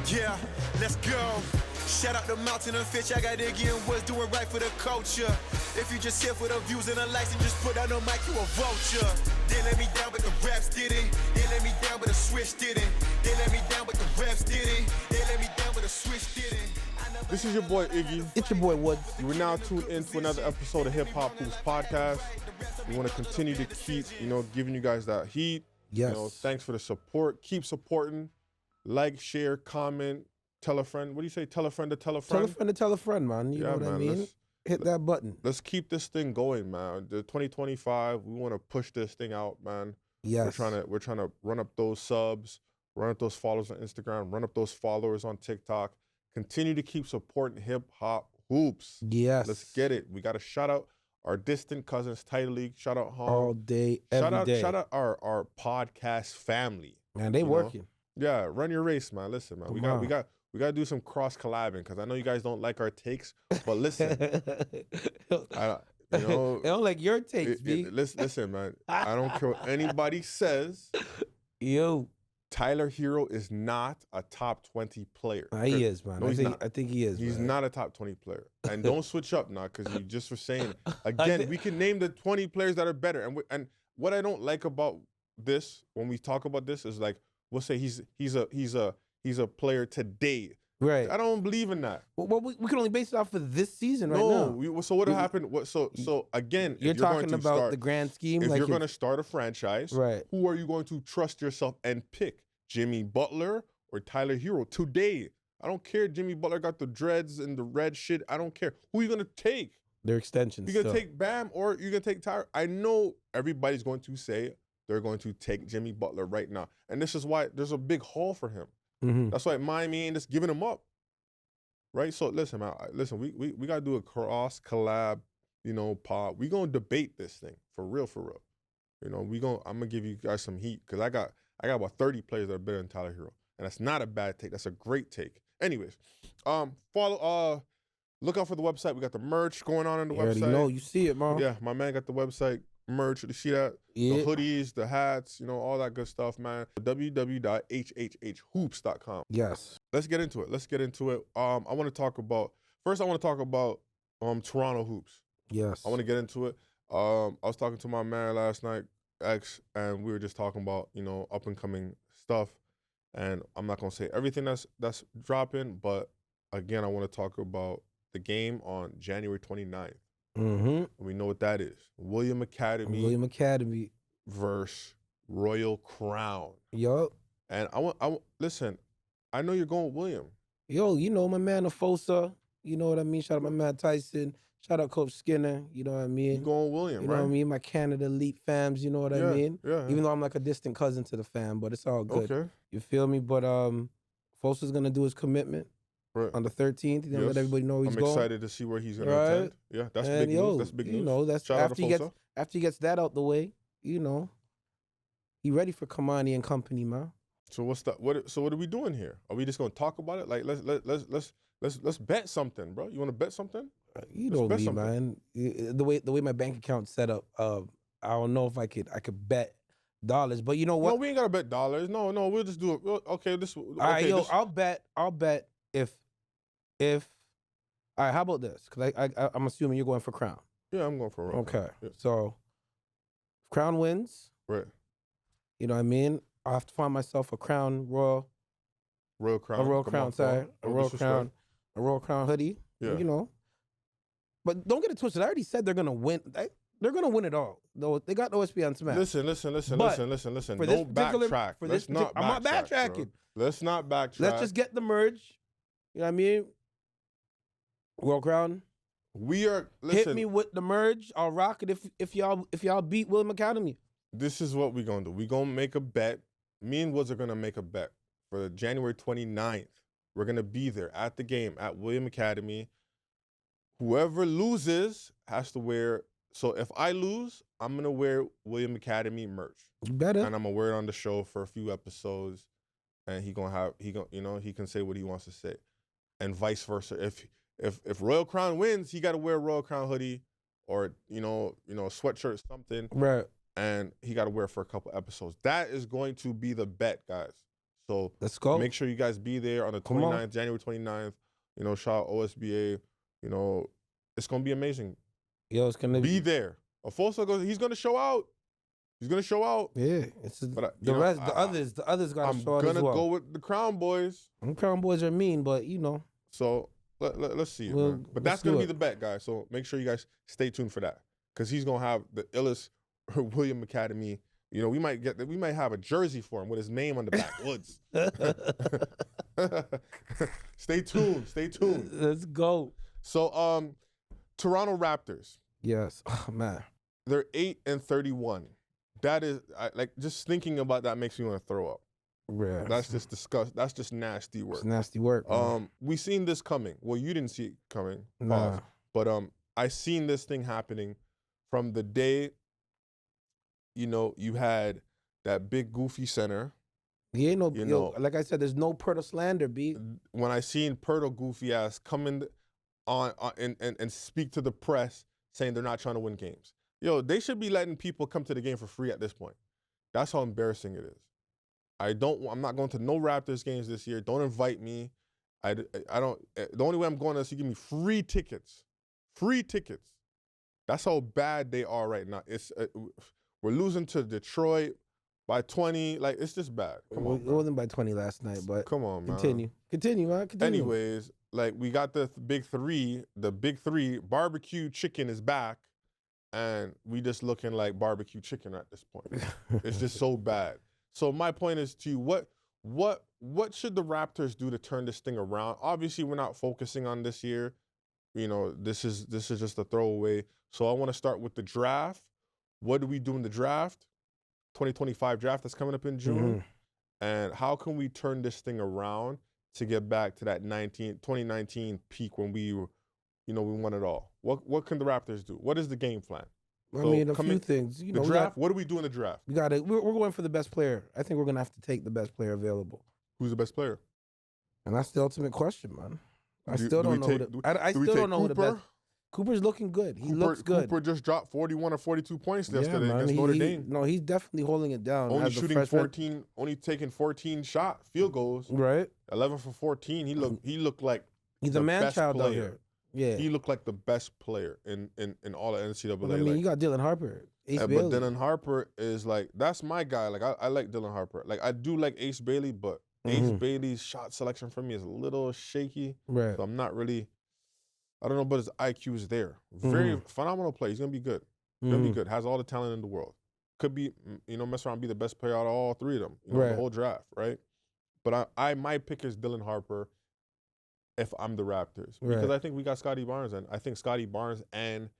Yeah, let's go. Shout out the mountain and fish. I got Iggy and Woods doing right for the culture. If you just here for the views and the likes and just put on the mic, you a vulture. They let me down, but the raps did it. They let me down, but the switch didn't. They let me down, but the raps did it. They let me down, but the switch didn't. This is your boy Iggy. It's your boy Woods. You are now tuned in to another episode of Hip Hop Hoops Podcast. We want to continue to keep, giving you guys that heat. Yes. Thanks for the support. Keep supporting. Like, share, comment, tell a friend. What do you say? Tell a friend to tell a friend? Tell a friend to tell a friend, man. You know what I mean? Hit that button. Let's keep this thing going, man. The 2025, we want to push this thing out, man. Yes. We're trying to run up those subs, run up those followers on Instagram, run up those followers on TikTok. Continue to keep supporting Hip Hop Hoops. Yes. Let's get it. We got to shout out our distant cousins, Title League. Shout out Home. All day, every day. Shout out our podcast family. Man, they working. Yeah, run your race, man. Listen, man. We got to do some cross collabing because I know you guys don't like our takes, but listen, I don't like your takes, B. Listen, man. I don't care what anybody says. Yo, Tyler Hero is not a top 20 player. He is, man. No, I think he is. He's man. not a top 20 player. And don't switch up now because you just were saying again. We can name the 20 players that are better. And what I don't like about this when we talk about this is like we'll say he's a player today. Right. I don't believe in that. Well, we can only base it off of this season right now. No. So what happened? So again, you're if you're talking going to about start, the grand scheme. If like you're going to start a franchise, right? Who are you going to trust yourself and pick? Jimmy Butler or Tyler Hero today? I don't care. Jimmy Butler got the dreads and the red shit. I don't care. Who are you going to take? Their extensions. You're going to take Bam or you're going to take Tyler? I know everybody's going to say they're going to take Jimmy Butler right now. And this is why there's a big haul for him. Mm-hmm. That's why Miami ain't just giving him up. Right? So listen, man. Listen, we got to do a cross collab, pod. We going to debate this thing for real. I'm going to give you guys some heat because I got about 30 players that are better than Tyler Hero. And that's not a bad take. That's a great take. Anyways, look out for the website. We got the merch going on the website. You already know. You see it, man. Yeah, my man got the website merch. You see that? Yeah. The hoodies, the hats, all that good stuff, man. www.hhhoops.com. Yes. Let's get into it. I want to talk about Toronto hoops. Yes. I want to get into it. I was talking to my man last night, X, and we were just talking about, up and coming stuff. And I'm not going to say everything that's dropping, but again, I want to talk about the game on January 29th. Mm-hmm. We know what that is. William Academy versus Royal Crown. Yup. And I listen, I know you're going with William. Yo, my man Afosa. You know what I mean? Shout out my man Tyson. Shout out Coach Skinner. You know what I mean? You're going with William, You know right? what I mean? My Canada Elite fams, you know what I mean? Yeah. Even though I'm like a distant cousin to the fam, but it's all good. Okay. You feel me? But Afosa's going to do his commitment on the 13th. He's going to let everybody know he's I'm going. excited to see where he's going to attend. Yeah, that's big news. That's big news. That's Shout after out after he gets that out the way, he ready for Kamani and company, man. So what are we doing here? Are we just going to talk about it? Like let's bet something, bro. You want to bet something? You know me, man. The way my bank account's set up, I don't know if I could bet dollars, but you know what? No, we ain't gotta bet dollars. No, we'll just do it. Okay, all right, I'll bet if. All right, how about this? Because I'm assuming you're going for Crown. Yeah, I'm going for Crown. Okay, yeah. So if Crown wins, right? You know what I mean? I'll have to find myself a Royal Crown hoodie. Yeah. But don't get it twisted. I already said they're gonna win. They're gonna win it all. Though they got OSP on Smash. Listen. Don't backtrack. I'm not backtracking. Bro. Let's not backtrack. Let's just get the merge. You know what I mean? Royal Crown. Hit me with the merge. I'll rock it if y'all beat William Academy. This is what we're gonna do. We're gonna make a bet. Me and Woods are gonna make a bet for January 29th. We're gonna be there at the game at William Academy. Whoever loses has to wear. So if I lose, I'm gonna wear William Academy merch. You better. And I'm gonna wear it on the show for a few episodes, and he can say what he wants to say, and vice versa. If Royal Crown wins, he got to wear a Royal Crown hoodie or a sweatshirt, something. Right. and he got to wear it for a couple episodes. That is going to be the bet, guys. So Let's go. make sure you guys be there on the 29th, January 29th. You know, shout out OSBA. You know, it's going to be amazing. Yo, it's going to be there. Afoso goes, he's going to show out. He's going to show out. Yeah. But the others got to show out as well. I'm going to go with the Crown Boys. The Crown Boys are mean, but, you know. So let's see it, man. But that's going to be the bet, guys. So make sure you guys stay tuned for that. Because he's going to have the illest William Academy. You know, we might have a jersey for him with his name on the back. Woods. Stay tuned. Stay tuned. Let's go. So, Toronto Raptors. Yes. Oh, man. They're 8-31. That is, just thinking about that makes me want to throw up. Yeah. That's just disgust. That's just nasty work. It's nasty work. We seen this coming. Well, you didn't see it coming. Nah. But I seen this thing happening from the day, you know, you had that big goofy center. He ain't no, yo, like I said, there's no Pirtle slander, B. When I seen Pirtle goofy ass come in on and speak to the press saying they're not trying to win games. Yo, they should be letting people come to the game for free at this point. That's how embarrassing it is. I'm not going to no Raptors games this year. Don't invite me. I don't. The only way I'm going is you give me free tickets. Free tickets. That's how bad they are right now. It's we're losing to Detroit by 20. Like, it's just bad. Come on. It wasn't by 20 last night, but come on, man. Continue, man. Continue. Anyways, like, we got the big three. The big three. Barbecue chicken is back. And we just looking like barbecue chicken at this point. It's just so bad. So my point is to you, what should the Raptors do to turn this thing around? Obviously, we're not focusing on this year. You know, this is just a throwaway. So I want to start with the draft. What do we do in the draft? 2025 draft that's coming up in June. Mm-hmm. And how can we turn this thing around to get back to that 2019 peak when we were, you know, we won it all? What can the Raptors do? What is the game plan? I mean, a few things. You know, the draft. What do we do in the draft? We're going for the best player. I think we're gonna have to take the best player available. Who's the best player? And that's the ultimate question, man. I still don't know. I still don't know who the best. Cooper's looking good. He looks good. Cooper just dropped 41 or 42 points yesterday against Notre Dame. No, he's definitely holding it down. Only shooting 14, only taking 14 field goals. Right. 11 for 14. He looked like he's a man-child out here. Yeah. He looked like the best player in all of NCAA. Well, I mean, you got Dylan Harper. But Dylan Harper is like, that's my guy. Like, I like Dylan Harper. Like, I do like Ace Bailey, but Ace Bailey's shot selection for me is a little shaky. Right. So I'm not really, I don't know, but his IQ is there. Very phenomenal player. He's going to be good. He's going to be good. Has all the talent in the world. Could be, you know, mess around and be the best player out of all three of them. You know, the whole draft, right? But my pick is Dylan Harper if I'm the Raptors. Because I think we got Scotty Barnes, and I think Scotty Barnes and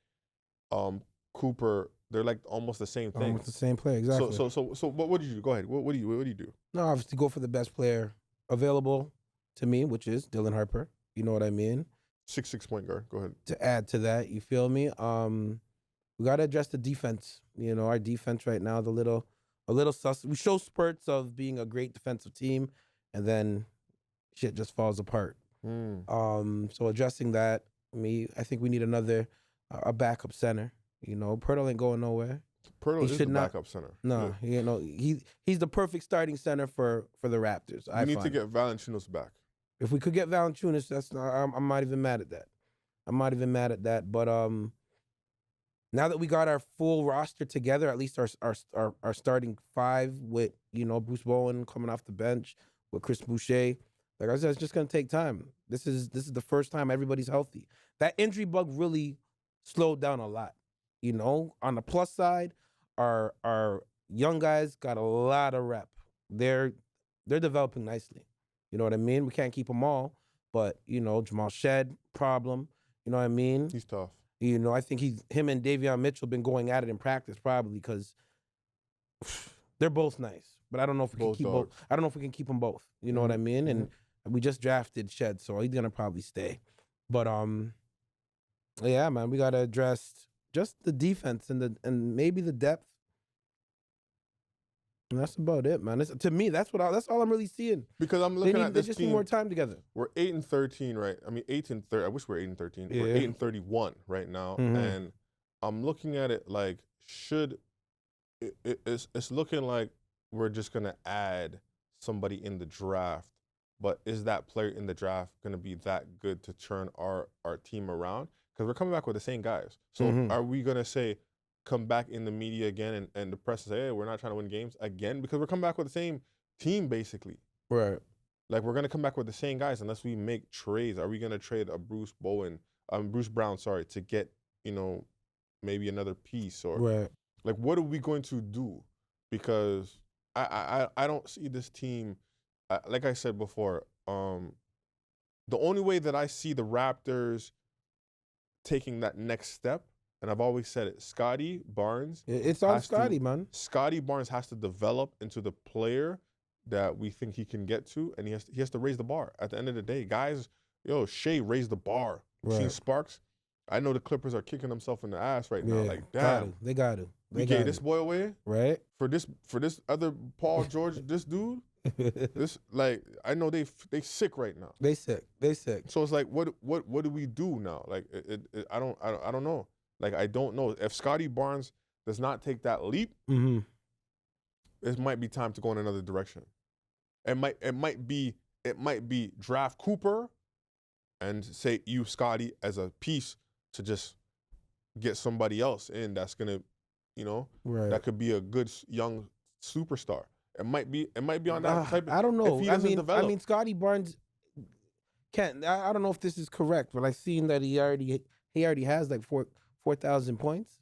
Cooper, they're like almost the same thing. Almost the same player, exactly. So what do you do? Go ahead. What do you do? No, obviously go for the best player available to me, which is Dylan Harper. You know what I mean? 6'6" point guard. Go ahead. To add to that, you feel me? We got to address the defense. You know, our defense right now is a little sus. We show spurts of being a great defensive team, and then shit just falls apart. So addressing that, I think we need a backup center. You know, Pirtle ain't going nowhere. Pirtle is the backup center. No, you know, he's the perfect starting center for the Raptors. We need to get Valanciunas back. If we could get Valanciunas, I'm not even mad at that. But now that we got our full roster together, at least our starting five with, you know, Bruce Bowen coming off the bench with Chris Boucher. Like I said, it's just gonna take time. This is the first time everybody's healthy. That injury bug really slowed down a lot. You know, on the plus side, our young guys got a lot of rep. They're developing nicely. You know what I mean? We can't keep them all, but, you know, Jamal Shed, problem. You know what I mean? He's tough. You know, I think him and Davion Mitchell been going at it in practice probably because they're both nice. But I don't know if we can keep both. I don't know if we can keep them both. You know what I mean? And we just drafted Shed, so he's gonna probably stay. But yeah, man, we gotta address just the defense and maybe the depth. And that's about it, man. To me, that's all I'm really seeing. Because I'm looking at this they just team. need more time together. We're 8-13, right? I mean, 8-30. I wish we were 8-13. Yeah. We're 8-31 right now, and I'm looking at it like, should it's looking like we're just gonna add somebody in the draft, but is that player in the draft gonna be that good to turn our team around? Because we're coming back with the same guys. So Mhm. are we gonna say come back in the media again and the press say, hey, we're not trying to win games again? Because we're coming back with the same team basically. Right. Like we're gonna come back with the same guys unless we make trades. Are we gonna trade a Bruce Brown, sorry, to get, you know, maybe another piece or Right. like what are we going to do? Because I don't see this team. Like I said before, the only way that I see the Raptors taking that next step, and I've always said it, It's on Scotty, man. Scotty Barnes has to develop into the player that we think he can get to, and he has to raise the bar. At the end of the day, guys, yo, Shea raised the bar. Seen Right. Sparks. I know the Clippers are kicking themselves in the ass right now. Yeah. Like, Got damn, to. They got to. we They gave got this to. boy away Right. for this other Paul George, this dude. This like I know they sick right now. They sick. They sick. So it's like what do we do now? Like I don't know. Like I don't know if Scotty Barnes does not take that leap. Mm-hmm. It might be time to go in another direction. It might be draft Cooper and say use Scotty as a piece to just get somebody else in that's gonna, you know, Right. that could be a good young superstar. It might be on that type of, I don't know. if he I doesn't mean, develop. Scotty Barnes can't. I don't know if this is correct, but I've seen that he already has like 4,000 points.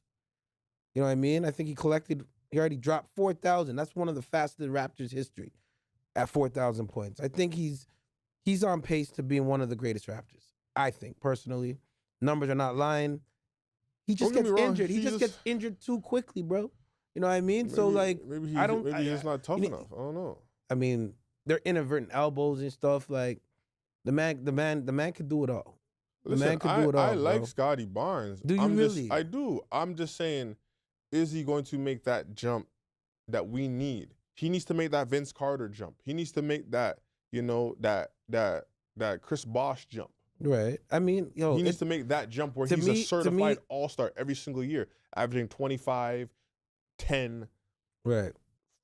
You know what I mean? I think he already dropped 4,000. That's one of the fastest in Raptors history at 4,000 points. I think he's on pace to being one of the greatest Raptors. I think personally, numbers are not lying. He just Don't get gets me wrong, injured. He he just just- gets injured too quickly, bro. You know what I mean? So like, maybe I don't. maybe he's not tough you enough. I don't know. I mean, they're inadvertent elbows and stuff. Like the man could do it all. The Listen, man could do it all. I like bro. Scotty Barnes. Do you really? I do. I'm just saying, is he going to make that jump that we need? He needs to make that Vince Carter jump. He needs to make that, you know, that Chris Bosh jump. Right. I mean, yo, He needs to make that jump where to he's me- a to certified me- all-star every single year, averaging 25, 10, right.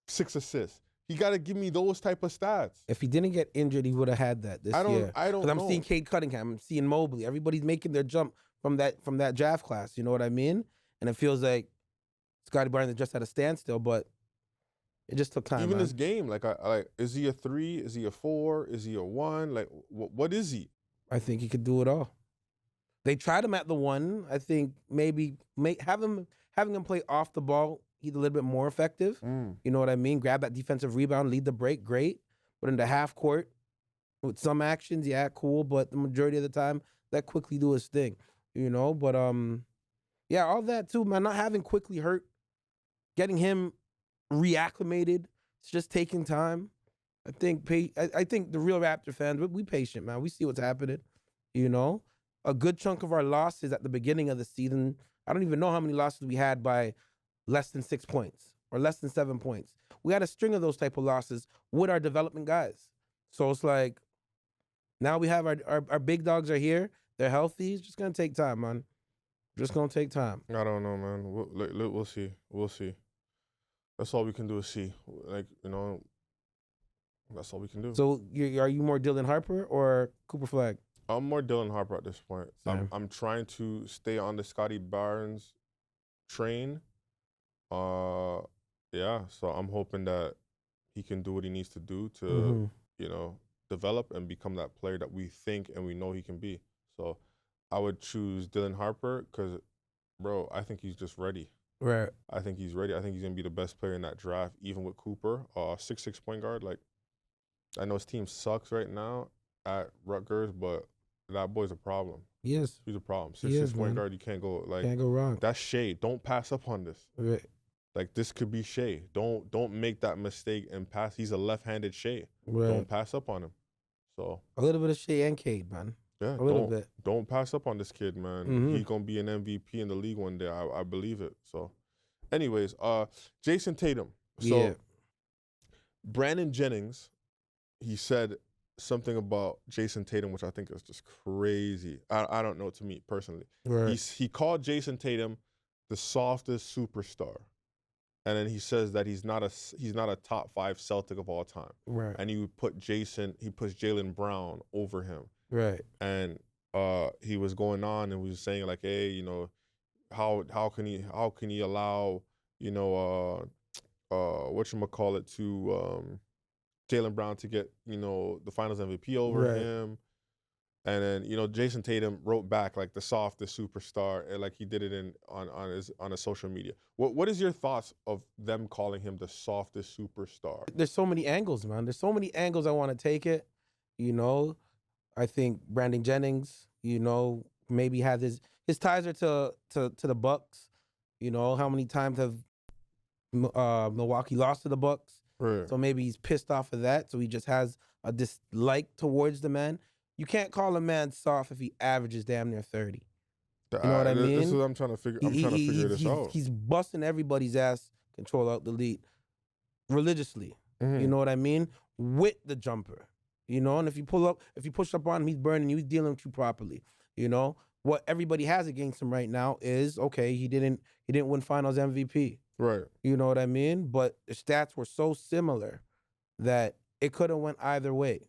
6 assists. He got to give me those type of stats. If he didn't get injured, he would have had that this year. I don't Because I'm know. seeing Cade Cunningham, I'm seeing Mobley. Everybody's making their jump from that draft class. You know what I mean? And it feels like Scotty Barnes is just at a standstill, but it just took time. Even man. this game, like, is he a 3? Is he a 4? Is he a 1? Like, what is he? I think he could do it all. They tried him at the 1. I think maybe having him play off the ball, he's a little bit more effective. You know what I mean? Grab that defensive rebound, lead the break, great. But in the half court, with some actions, yeah, cool. But the majority of the time, let Quickly do his thing. You know, but yeah, all that too, man. Not having Quickly hurt, getting him reacclimated, it's just taking time. I think the real Raptor fans, we patient, man. We see what's happening. You know, a good chunk of our losses at the beginning of the season. I don't even know how many losses we had by less than 6 points or less than 7 points. We had a string of those type of losses with our development guys. So it's like now we have our big dogs are here. They're healthy. It's just gonna take time, man. Just gonna take time. I don't know, man. We'll see. We'll see. That's all we can do is see. Like, you know, that's all we can do. So are you more Dylan Harper or Cooper Flag? I'm more Dylan Harper at this point. Same. I'm trying to stay on the Scotty Barnes train. Yeah. So I'm hoping that he can do what he needs to do to, Mhm. you know, develop and become that player that we think and we know he can be. So I would choose Dylan Harper because, bro, I think he's just ready. Right. I think he's ready. I think he's gonna be the best player in that draft, even with Cooper, 6'6" point guard. Like, I know his team sucks right now at Rutgers, but that boy's a problem. He is. He's a problem. He 6'6" is, point man. guard, you can't go like Can't go wrong. that's Shea. Don't pass up on this. Right. Like, this could be Shea. Don't make that mistake and pass. He's a left-handed Shea. Right. Don't pass up on him. So A little bit of Shea and Cade, man. yeah, A little bit. don't pass up on this kid, man. Mhm. He's gonna be an MVP in the league one day. I believe it. So, anyways, Jason Tatum. So Yeah. Brandon Jennings, he said something about Jason Tatum, which I think is just crazy. I don't know, to me personally. Right. He called Jason Tatum the softest superstar. and then he says that he's not a top 5 Celtic of all time, Right. and he puts Jaylen Brown over him, Right. and he was going on and was saying like, hey, you know, how can he allow, you know, whatchamacallit to Jaylen Brown to get, you know, the Finals MVP over Right. him. And then, you know, Jason Tatum wrote back like the softest superstar, and like he did it on his social media. What is your thoughts of them calling him the softest superstar? There's so many angles, man. There's so many angles I want to take it. You know, I think Brandon Jennings, you know, maybe has his ties are to the Bucks. You know, how many times have Milwaukee lost to the Bucks? Right. So maybe he's pissed off of that. So he just has a dislike towards the man. You can't call a man soft if he averages damn near 30. You know what I mean? This is what I'm trying to figure. I'm trying to figure this out. He's busting everybody's ass, control out delete, religiously. You know what I mean? With the jumper. You know, and if you push up on him, he's burning you, he's dealing with you properly. You know? What everybody has against him right now is, okay, he didn't win finals MVP. Right. You know what I mean? But the stats were so similar that it could have went either way.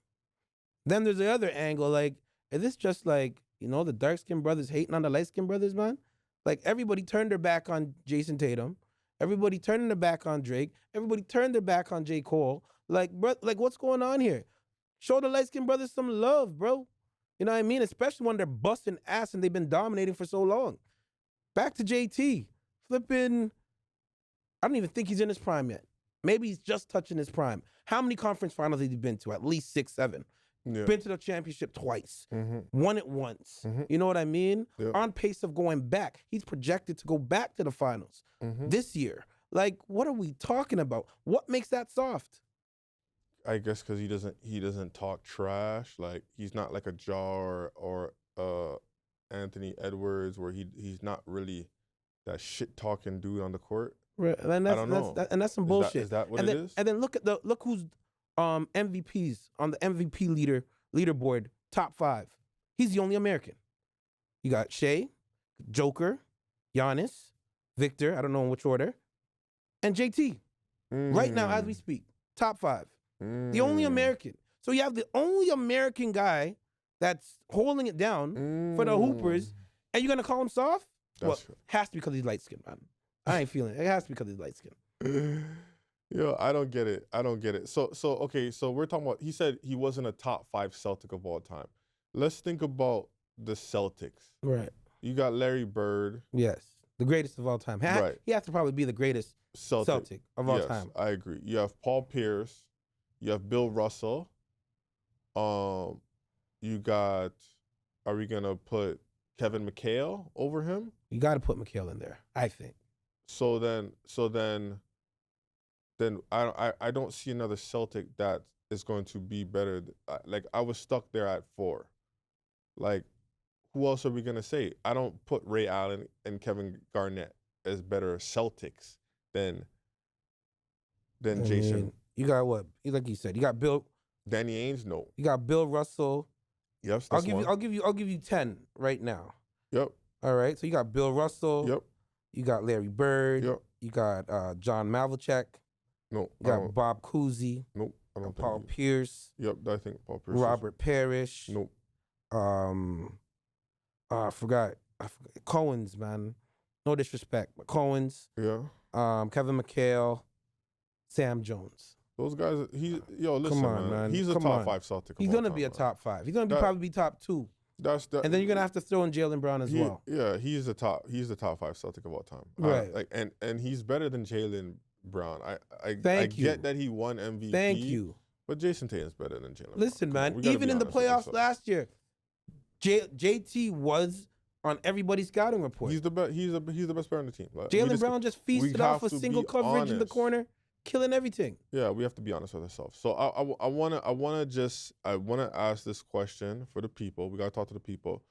Then there's the other angle, like, is this just like, you know, the dark-skinned brothers hating on the light-skinned brothers, man? Like, everybody turned their back on Jason Tatum. Everybody turned their back on Drake. Everybody turned their back on J. Cole. Like, bro, like, what's going on here? Show the light-skinned brothers some love, bro. You know what I mean? Especially when they're busting ass and they've been dominating for so long. Back to JT. Flipping, I don't even think he's in his prime yet. Maybe he's just touching his prime. How many conference finals has he been to? At least 6, 7. Yeah. Been to the championship twice. Won it once. You know what I mean? Yeah. On pace of going back. He's projected to go back to the finals this year. Like, what are we talking about? What makes that soft? I guess because he doesn't talk trash. Like, he's not like a Jar or Anthony Edwards, where he's not really that shit talking dude on the court. Right. And that's, I don't know. And that's some bullshit. Is that what and it then, is? And then look who's MVPs on the MVP leaderboard, top 5. He's the only American. You got Shai, Joker, Giannis, Victor, I don't know in which order, and JT. Right now, as we speak, top 5. The only American. So you have the only American guy that's holding it down for the Hoopers, and you're going to call him soft? Well, has to be because he's light-skinned, man. I ain't feeling it. It has to be because he's light-skinned. Yo, I don't get it. So okay, so we're talking about, he said he wasn't a top 5 Celtic of all time. Let's think about the Celtics. Right. You got Larry Bird. Yes. The greatest of all time. Right. He has to probably be the greatest Celtic of all time. I agree. You have Paul Pierce. You have Bill Russell. You got, are we going to put Kevin McHale over him? You got to put McHale in there, I think. So then I don't see another Celtic that is going to be better. Like, I was stuck there at 4. Like, who else are we going to say? I don't put Ray Allen and Kevin Garnett as better Celtics than Jason. You got what? Like you said, you got Bill. Danny Ainge, no. You got Bill Russell. Yes, I'll give you 10 right now. Yep. All right. So you got Bill Russell. Yep. You got Larry Bird. Yep. You got John Mavelchek. No. You got Bob Cousy. Nope. I don't Paul think Pierce. Yep. I think Paul Pierce. Robert Parrish. Nope. I forgot. Cohen's, man. No disrespect, but Cohen's. Yeah. Kevin McHale. Sam Jones. Those guys, listen, Come on, man. He's a Come top on. 5 Celtic. He's gonna be a top 5. He's gonna probably be top 2. And then you're gonna have to throw in Jaylen Brown as well. Yeah, he's the top 5 Celtic of all time. Right. And he's better than Jaylen Brown. I Thank you. get that he won MVP. Thank you. But Jason Tatum's better than Jaylen. Listen, man. Even in the playoffs last year, JT was on everybody's scouting report. He's the best. He's the best player on the team. Jaylen Brown just feasted off a single coverage in the corner, killing everything. Yeah, we have to be honest with ourselves. So I wanna ask this question for the people. We gotta talk to the people.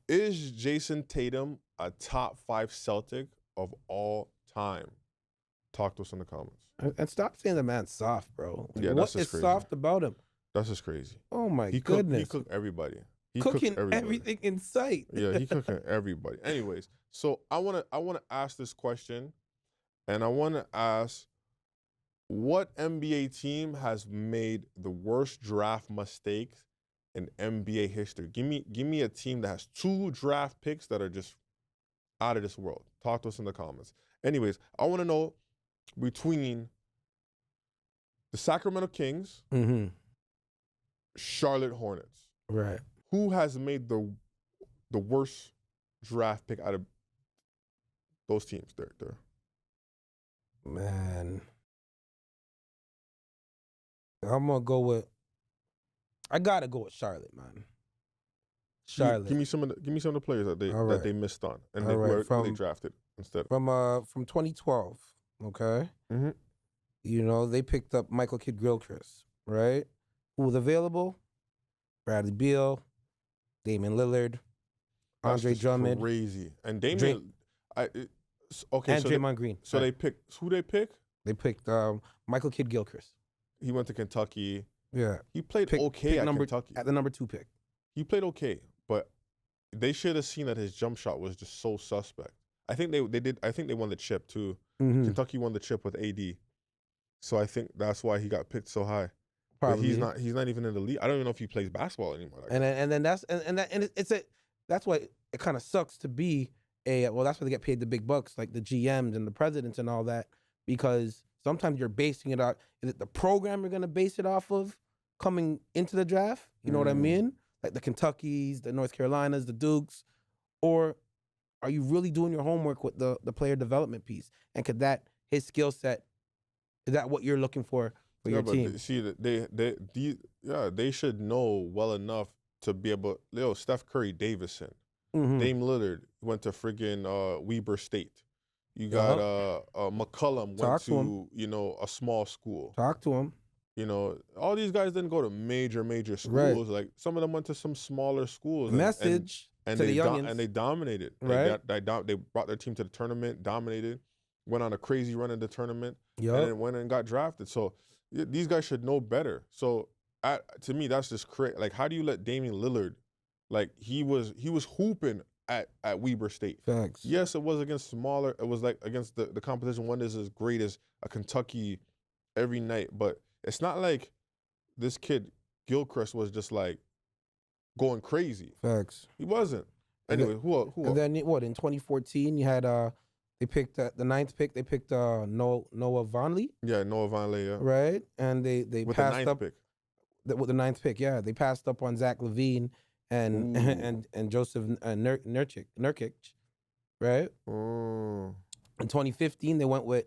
Is Jason Tatum a top 5 Celtic of all time? Talk to us in the comments. And stop saying the man's soft, bro. Yeah, what that's just is crazy. soft about him? That's just crazy. Oh my He goodness. cooked everybody. He cooks cooking everybody. everything in sight. Yeah, he cooking everybody. Anyways, so I wanna ask this question, and I wanna ask, what NBA team has made the worst draft mistakes in NBA history? Give me a team that has 2 draft picks that are just out of this world. Talk to us in the comments. Anyways, I want to know between the Sacramento Kings, Mm-hmm. Charlotte Hornets, Right. who has made the worst draft pick out of those teams? There. Man. I'm gonna go with. I gotta go with Charlotte, man. Charlotte. Give me some of the players that they All right. that they missed on and All right, who they from- drafted instead. from 2012. Okay. Mhm. You know, they picked up Michael Kidd-Gilchrist, right? Who was available? Bradley Beal, Damian Lillard, That's Andre just Drummond, crazy. And Damian, okay, and so Draymond Green. so Right. they picked who they pick? They picked Michael Kidd-Gilchrist. He went to Kentucky. Yeah. He played Pick- okay pick at number- Kentucky. At the number 2 pick. He played okay, but they should have seen that his jump shot was just so suspect. I think they did. I think they won the chip too. Mm-hmm. Kentucky won the chip with AD, so I think that's why he got picked so high. But Probably. he's not even in the league. I don't even know if he plays basketball anymore. Like And then that's why it kind of sucks to be that's why they get paid the big bucks, like the GMs and the presidents and all that, because sometimes you're basing it out. Is it the program you're gonna base it off of coming into the draft? You know what I mean? Like the Kentuckys, the North Carolinas, the Dukes, or are you really doing your homework with the player development piece? And could his skill set, is that what you're looking for your but team? they should know well enough to be able. Steph Curry, Davison, Mhm. Dame Lillard went to friggin' Weber State. You got McCollum Talk went to him. to a small school. Talk to him. All these guys didn't go to major Right. schools. Like some of them went to some smaller schools. Message and to they the youngins. and they dominated. Right. They brought their team to the tournament, dominated, went on a crazy run in the tournament, Yup. and then went and got drafted. So these guys should know better. So to me, that's just crazy. Like, how do you let Damian Lillard, like he was hooping at Weber State. Facts. Yes, it was against smaller. It was like against the competition wasn't as great as a Kentucky every night, but it's not like this kid Gilchrist was just like going crazy. Facts. He wasn't. And Anyway, who? And then in 2014 you had they picked the 9th pick. They picked Noah Vonleh, Yeah, Noah Vonleh. Yeah, right? And they with the passed 9th up pick. with the 9th pick. Yeah, they passed up on Zach LaVine and Ooh. and Joseph Nurkic, right? Oh. In 2015 they went with,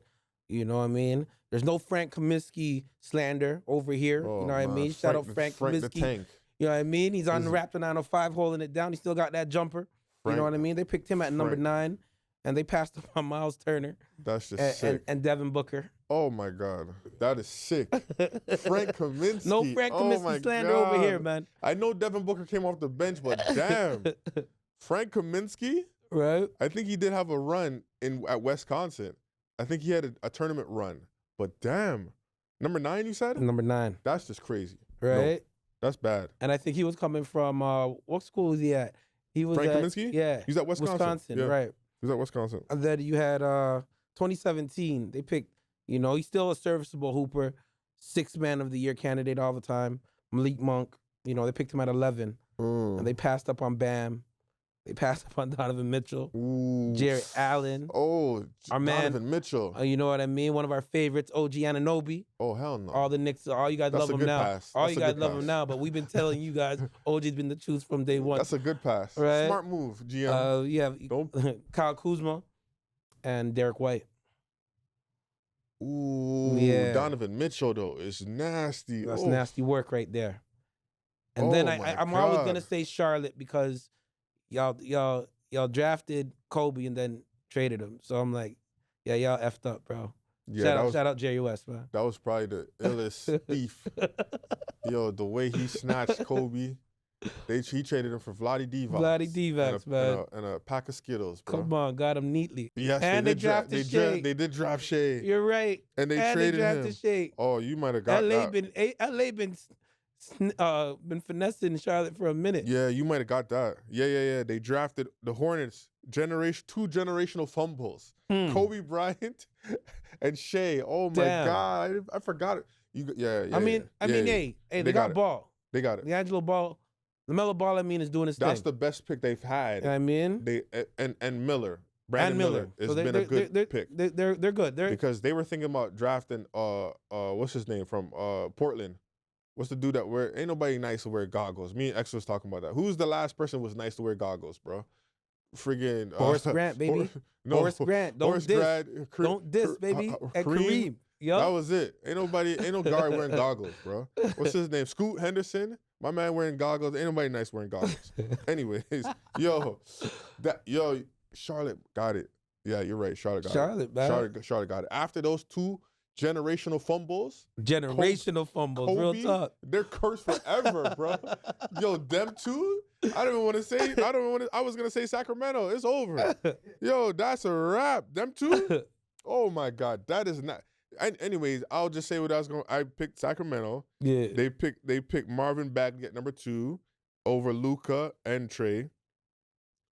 you know what I mean? There's no Frank Kaminsky slander over here. Oh, you know what I man. mean? Shout out Frank the Kaminsky. tank. You know what I mean? He's on the Is- Raptor 905 holding it down. He still got that jumper. You know what I mean? They picked him at number Frank. 9, and they passed up on Miles Turner That's just sick. and Devin Booker. Oh my God, that is sick. Frank Kaminsky. No Frank Oh my Kaminsky slander over here, God. man. I know Devin Booker came off the bench, but damn, Frank Kaminsky. Right? I think he did have a run at Wisconsin. I think he had a tournament run, but damn, number 9 you said? Number 9, That's just crazy. right? No, that's bad. And I think he was coming from what school was he at? He was Frank at Kaminsky? Yeah, He's at Wisconsin. Yeah, right? He's at Wisconsin. And then you had 2017. They picked, he's still a serviceable hooper, 6th man of the year candidate all the time. Malik Monk. They picked him at 11, and they passed up on Bam. They passed up on Donovan Mitchell, Ooh. Jarrett Allen. Oh, Our man- Donovan Mitchell. You know what I mean? One of our favorites, OG Anunoby. Oh, hell no. All the Knicks, all you guys That's love a him good now. pass. All That's you a guys good love pass. him now, but we've been telling you guys, OG's been the truth from day one. That's a good pass. Right? Smart move, GM. You have Don't- Kyle Kuzma and Derek White. Ooh, Yeah. Donovan Mitchell though is nasty. That's Oof. nasty work right there. And then Oh, my I'm always God. gonna say Charlotte because y'all drafted Kobe and then traded him. So I'm like, yeah, y'all effed up, bro. Yeah, shout out Jerry West, man. that was probably the illest beef. Yo, the way he snatched Kobe, he traded him for Vlade Divac. Vlade Divac, man. And a pack of Skittles, bro. Come on, got him neatly. Yes, And they did dra- drafted they dra- Shea. They did draft Shea. You're right. And they and traded they drafted him. Shea. Oh, you might have got LA that. been been finessing Charlotte for a minute. Yeah, you might have got that. Yeah. They drafted the Hornets. Two generational fumbles. Kobe Bryant and Shai. Oh my Damn. God, I forgot it. Hey, they got Ball. They got it. LaMelo Ball. LaMelo Ball, is doing his thing. That's the best pick they've had. You know what I mean? They and Miller. Brandon Miller has been a good pick. They're good. Because they were thinking about drafting what's his name from Portland. What's the dude that ain't nobody nice to wear goggles. Me and X was talking about that. Who's the last person who was nice to wear goggles, bro? Friggin' Horace Grant, baby. Horace Grant. Don't diss, baby. And Kareem. Yep. That was it. Ain't no guard wearing goggles, bro. What's his name? Scoot Henderson. My man wearing goggles. Ain't nobody nice wearing goggles. Anyways, Charlotte got it. Yeah, you're right. Charlotte got it. Charlotte got it. After those two generational fumbles. Kobe, real talk. They're cursed forever, bro. Yo, them two. I don't even want to say. I was gonna say Sacramento. It's over. Yo, that's a wrap. Them two. Oh my God, that is not. Anyways, I'll just say what I was going. I picked Sacramento. Yeah. They picked Marvin Bagley at number 2 over Luka and Trey.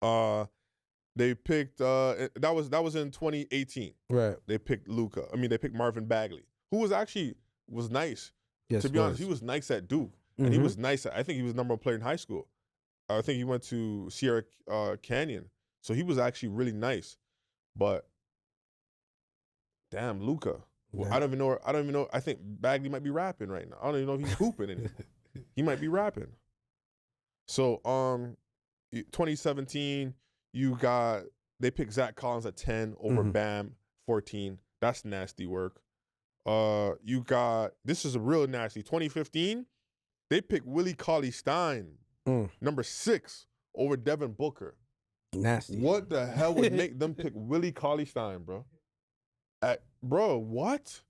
They picked that was in 2018. Right. They picked Luka. They picked Marvin Bagley, who was nice. Yes, to be honest, he was nice at Duke, and he was nice. I think he was number 1 player in high school. I think he went to Sierra Canyon, so he was actually really nice. But damn, Luka. Well, I don't even know. I think Bagley might be rapping right now. I don't even know if he's hooping anymore. He might be rapping. So 2017, they picked Zach Collins at 10 over Bam 14. That's nasty work. This is a real nasty. 2015, they picked Willie Cauley-Stein, number 6 over Devin Booker. Nasty. What the hell would make them pick Willie Cauley-Stein, bro? Bro, what?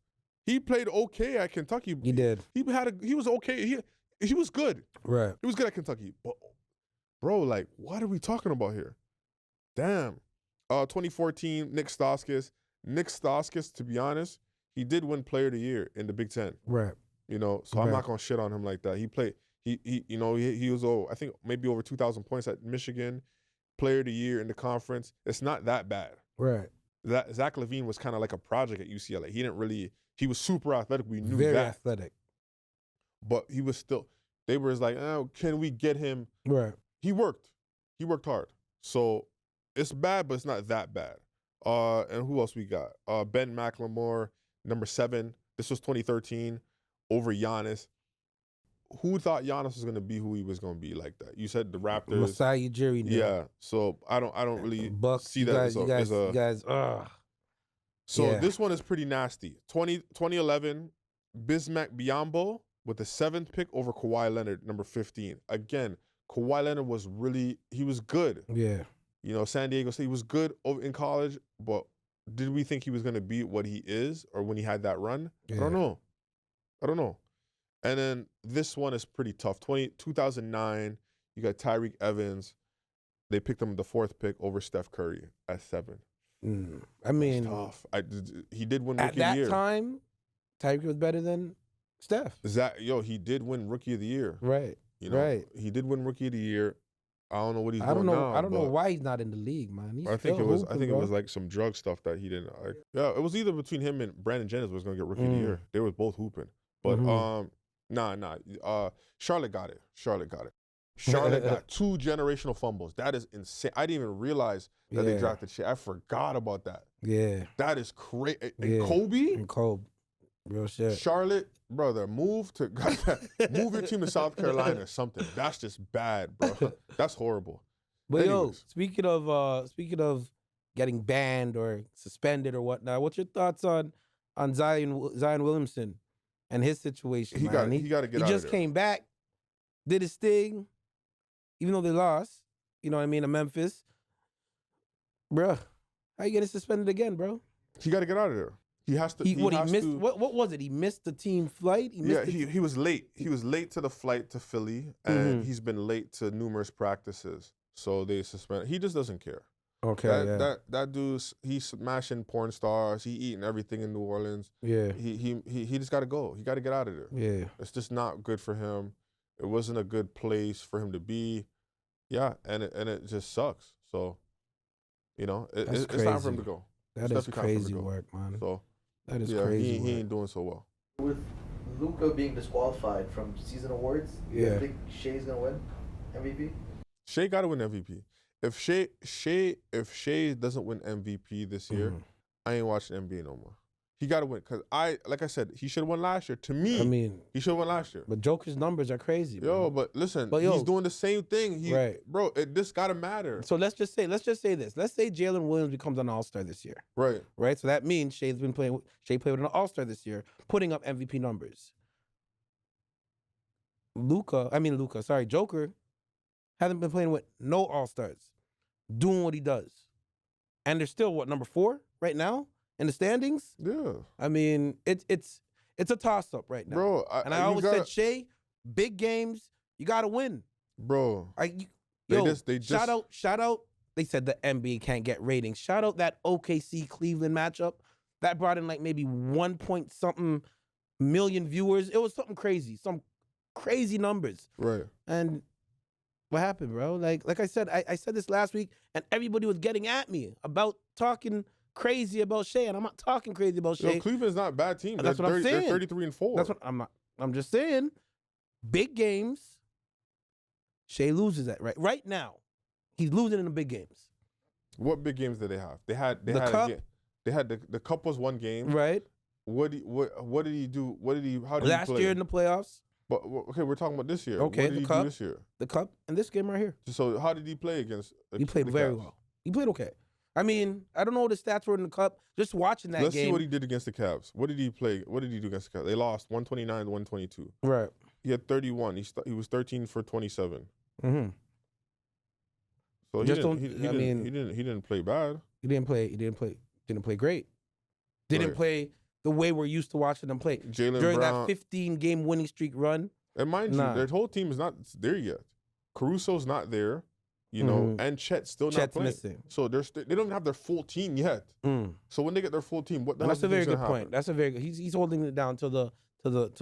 He played okay at Kentucky. He did. He was okay. He was good. Right. He was good at Kentucky. But bro, like, what are we talking about here? Damn. 2014, Nick Stauskas. Nick Stauskas, to be honest, he did win Player of the Year in the Big Ten. Right. So I'm not gonna shit on him like that. He played. He was I think maybe over 2,000 points at Michigan. Player of the Year in the conference. It's not that bad. Right. Zach LaVine was kind of like a project at UCLA. He was super athletic. We knew Very that. athletic. But he was still, they were like, oh, can we get him? Right. He worked hard. So it's bad, but it's not that bad. And who else we got? Ben McLemore, number 7. This was 2013 over Giannis. Who thought Giannis was going to be who he was going to be like that? You said the Raptors. Masai Ujiri. Yeah. So I don't really Bucks, see that you guys. So this one is pretty nasty. 2011, Bismack Biyombo with the 7th pick over Kawhi Leonard, number 15. Again, Kawhi Leonard he was good. Yeah. San Diego State, he was good in college, but did we think he was going to be what he is or when he had that run? Yeah. I don't know. And then this one is pretty tough. 2009, you got Tyreek Evans. They picked him the 4th pick over Steph Curry at 7. That's tough. He did win Rookie of the Year. At that time, Tyreek was better than Steph. He did win Rookie of the Year. Right. Right. He did win Rookie of the Year. I don't know what he's doing now. I don't know why he's not in the league, man. I think it was like some drug stuff that he didn't like. Yeah, it was either between him and Brandon Jennings was gonna get Rookie of the Year. They were both hooping. But Charlotte got it. Charlotte got 2 generational fumbles. That is insane. I didn't even realize that they drafted shit. I forgot about that. Yeah. That is crazy. And Kobe? And Kobe. Real shit. Charlotte, brother, move your team to South Carolina or something. That's just bad, bro. That's horrible. But anyways. Speaking of getting banned or suspended or whatnot, what's your thoughts on Zion Williamson and his situation? He got to get out of there. He just came back, did his thing, even though they lost. You know what I mean? To Memphis, bruh. How you getting suspended again, bro? He got to get out of there. He has to. What was it? He missed the team flight. He was late. He was late to the flight to Philly, and he's been late to numerous practices. So they suspended. He just doesn't care. Okay. That dude's he's smashing porn stars. He eating everything in New Orleans. Yeah. He just got to go. He got to get out of there. Yeah. It's just not good for him. It wasn't a good place for him to be. Yeah, and it just sucks. So, you know, That's it's time for him crazy. to go. That It's is definitely time for him to crazy go. work, man. So, That is yeah, crazy he work. ain't doing so well. With Luka being disqualified from season awards, you Yeah. think Shai's gonna win MVP? Shai got to win MVP. If Shai doesn't win MVP this year, Mhm. I ain't watching NBA no more. He got to win because like I said, he should have won last year. To me, I mean, he should have won last year. but Joker's numbers are crazy, Yo, bro. but listen, But yo, he's doing the same thing. right. Bro, this gotta matter. So let's just say this. Let's say Jalen Williams becomes an All-Star this year, Right. right? So that means Shai played with an All-Star this year, putting up MVP numbers. Joker hasn't been playing with no All-Stars, doing what he does. And they're still number 4 right now in the standings? Yeah. I mean, it's a toss-up right now. Bro, And I always said, Shai, big games, you gotta win. bro. Yo, They shout out. They said the NBA can't get ratings. Shout out that OKC Cleveland matchup that brought in like maybe 1 point something million viewers. It was something crazy, some crazy numbers. Right. And what happened, bro? Like I said, I said this last week, and everybody was getting at me about talking crazy about Shai, and I'm not talking crazy about Shai. Yo, Cleveland's not a bad team. That's what I'm saying. They're 33-4. That's what I'm not. I'm just saying, big games. Shai loses that right now. He's losing in the big games. What big games did they have? They had The cup. They had the cup was one game. Right. What did he do? How did he Last play? year in the playoffs, But okay, we're talking about this year. Okay, what did the he cup. do this year? the cup, and this game right here. So how did he play against? He played the very Cavs? well. He played okay. I mean, I don't know what the stats were in the cup. Just watching that Let's game. see what he did against the Cavs. What did he play? What did he do against the Cavs? They lost 129 to 122. Right. He had 31. He was 13 for 27. Mm-hmm. So Just he don't- I mean- didn't play bad. He didn't play great. Didn't Right. play the way we're used to watching them play. Jalen During Brown. that 15-game winning streak run. And mind Nah. you, their whole team is not there yet. Caruso's not there, you know, Mhm. and Chet's still not Chet's playing. missing. So they don't even have their full team yet. Mm. So when they get their full team, what the And hell that's a very good point. happen? That's a very good. He's holding it down till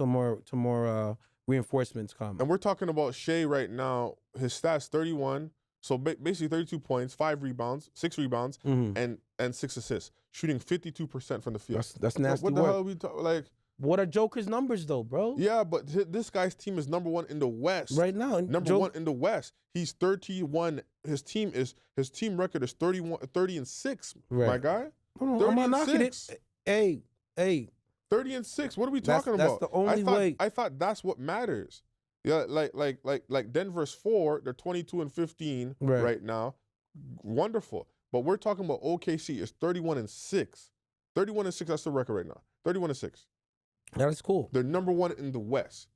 more reinforcements come. And we're talking about Shai right now. His stats 31, so basically 32 points, 5 rebounds, 6 rebounds, Mhm. and 6 assists, shooting 52% from the field. That's nasty What the work. hell are we talking? Like, What are Joker's numbers though, bro? yeah, but this guy's team is number 1 in the West. Right now, and Number 1 in the West. He's 31. His team record is 30-6. Right. My guy, I'm not knocking it. 30-6. Hey, 30-6. What are we That's- talking that's about? the only way. I thought that's what matters. Yeah, like Denver's 4. They're 22-15 Right. right now. Wonderful. But we're talking about OKC is 31-6. 31-6. That's the record right now. 31-6. that is cool. They're number 1 in the West.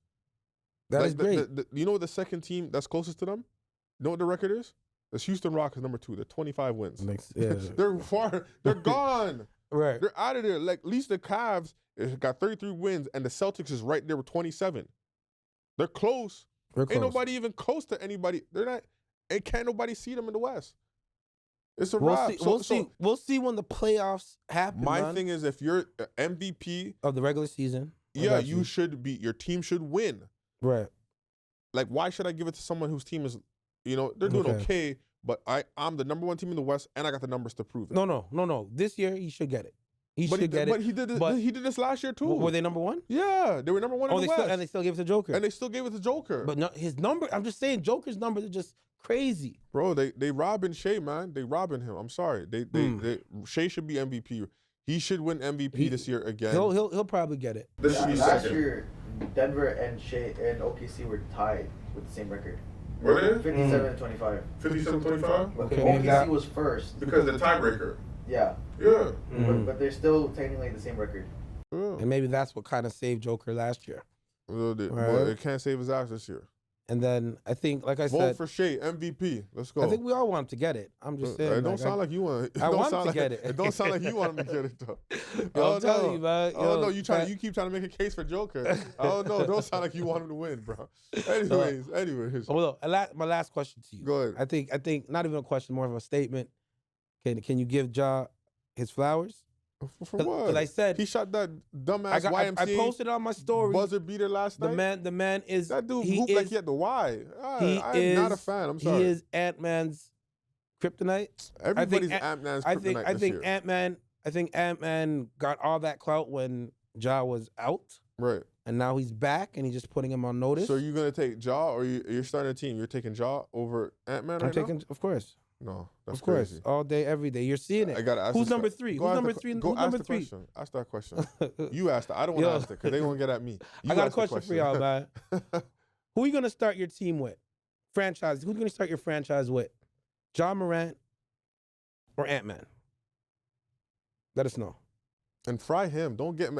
That is great. You know what the second team that's closest to them? You know what the record is? It's Houston Rockets number 2. They're 25 wins. Yeah. They're far. They're gone. Right. They're out of there. Like at least the Cavs got 33 wins, and the Celtics is right there with 27. They're close. We're Ain't close. nobody even close to anybody. They're not. And can't nobody see them in the West. It's a We'll wrap. see. We'll see when the playoffs happen. My man, thing is, if you're MVP, of the regular season. I yeah, got you should be. Your team should win. Right. Like, why should I give it to someone whose team is, they're doing okay, but I'm the number 1 team in the West, and I got the numbers to prove it. No. This year he should get it. He But should get it. But he did this. but- He did this last year too. Were they number 1? Yeah, they were number 1 in the West, and they still gave it to Joker. and they still gave it to Joker. But no, his number. I'm just saying, Joker's numbers are just crazy. Bro, they robbing Shai, man. They robbing him. I'm sorry. Shai should be MVP. He should win MVP this year again. He'll probably get it. This should be Last second. year, Denver and Shai and OKC were tied with the same record. Were they? 57-25. 57-25? But Okay, maybe OKC that- was first. Because the tiebreaker. Yeah. Yeah. But they're still technically the same record. And maybe that's what kind of saved Joker last year. Well, Right. it can't save his ass this year. And then I think, like I Vote said, for Shai, MVP. Let's go. I think we all want him to get it. I'm just saying. It don't sound like you want. I want him to get it. It don't sound like you want him to get it though. Yo, I'm telling you, man. Oh Yo, no, you keep trying to make a case for Joker. Oh no, don't sound like you want him to win, bro. Anyways. Hold on. My last question to you. Go ahead. I think not even a question, more of a statement. Can you give Ja his flowers? For what? Because I said he shot that dumbass YMCA I posted on my story. buzzer beater last night. The man is That dude hooped like he had the Y. I'm not a fan. I'm sorry. He is Ant-Man's kryptonite. Everybody's Ant-Man's kryptonite I this think year. Ant-Man got all that clout when Ja was out, Right. and now he's back, and he's just putting him on notice. So you're gonna take Ja, or you're starting a team? You're taking Ja over Ant-Man right now? Of course. No, that's Of course, crazy. all day, every day. You're seeing it. I gotta ask. Who's this number guy. three? Go Who's ask number the- three? Go Who's ask number the three? question. Ask that question. You asked it. I don't want to Yo. ask it because they won't get at me. You I got a ask the question for y'all, man. Who are you gonna start your team with? Franchise. Who's gonna start your franchise with? Ja Morant or Ant-Man? Let us know. And fry him. Don't get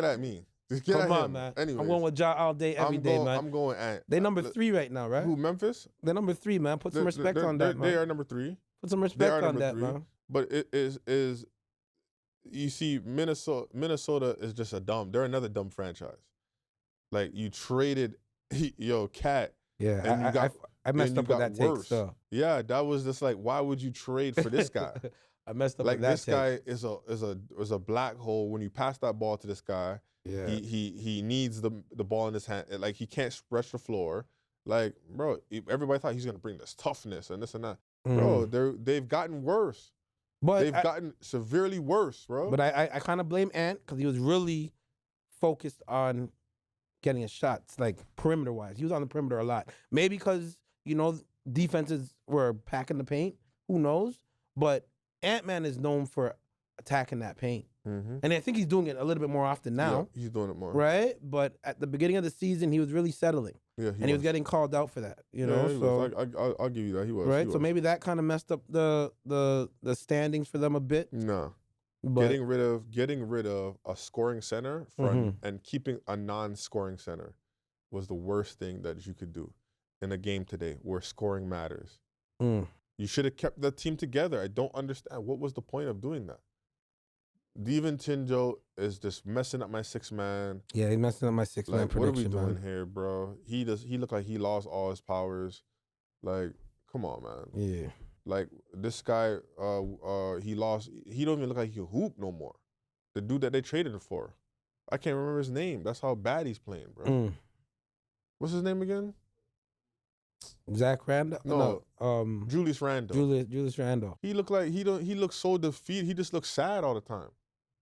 at me. Just get Come at on, him. man. Anyways, I'm going with Ja all day, every day, man. I'm going Ant. They number 3 right now, right? Who, Memphis? They're number 3, man. Put some respect on that, man. They are number 3. Put some They respect are on number that, 3. man. But it is you see Minnesota is just they're another dumb franchise. Like you traded Cat. Yeah, and I messed up with that take. So. Yeah, that was just like, why would you trade for this guy? I messed up like with that this guy is a black hole. When you pass that ball to this guy, yeah, he needs the ball in his hand. Like he can't stretch the floor. Like, bro, everybody thought he's gonna bring this toughness and this and that. Bro, they've gotten worse. But they've gotten severely worse, bro. But I kind of blame Ant because he was really focused on getting his shots, like perimeter wise. He was on the perimeter a lot. Maybe because defenses were packing the paint. Who knows? But Ant-Man is known for attacking that paint. Mm-hmm. And I think he's doing it a little bit more often now. Yeah, he's doing it more. Right? But at the beginning of the season, he was really settling. Yeah, he was getting called out for that. So I'll give you that. He was. Right? He so was. maybe that kind of messed up the standings for them a bit. No. But Getting rid of a scoring center and keeping a non-scoring center was the worst thing that you could do in a game today where scoring matters. You should have kept the team together. I don't understand. What was the point of doing that? Devin Tinjo is just messing up my 6-man. Yeah, he's messing up my 6-man prediction. What are we doing man. here, bro? He looked like he lost all his powers. Like, come on, man. Yeah. Like this guy, he lost. He don't even look like he can hoop no more. The dude that they traded him for, I can't remember his name. That's how bad he's playing, bro. What's his name again? Zach Randolph? No, Julius Randle. Julius Randle. He looked like he looks so defeated. He just looks sad all the time.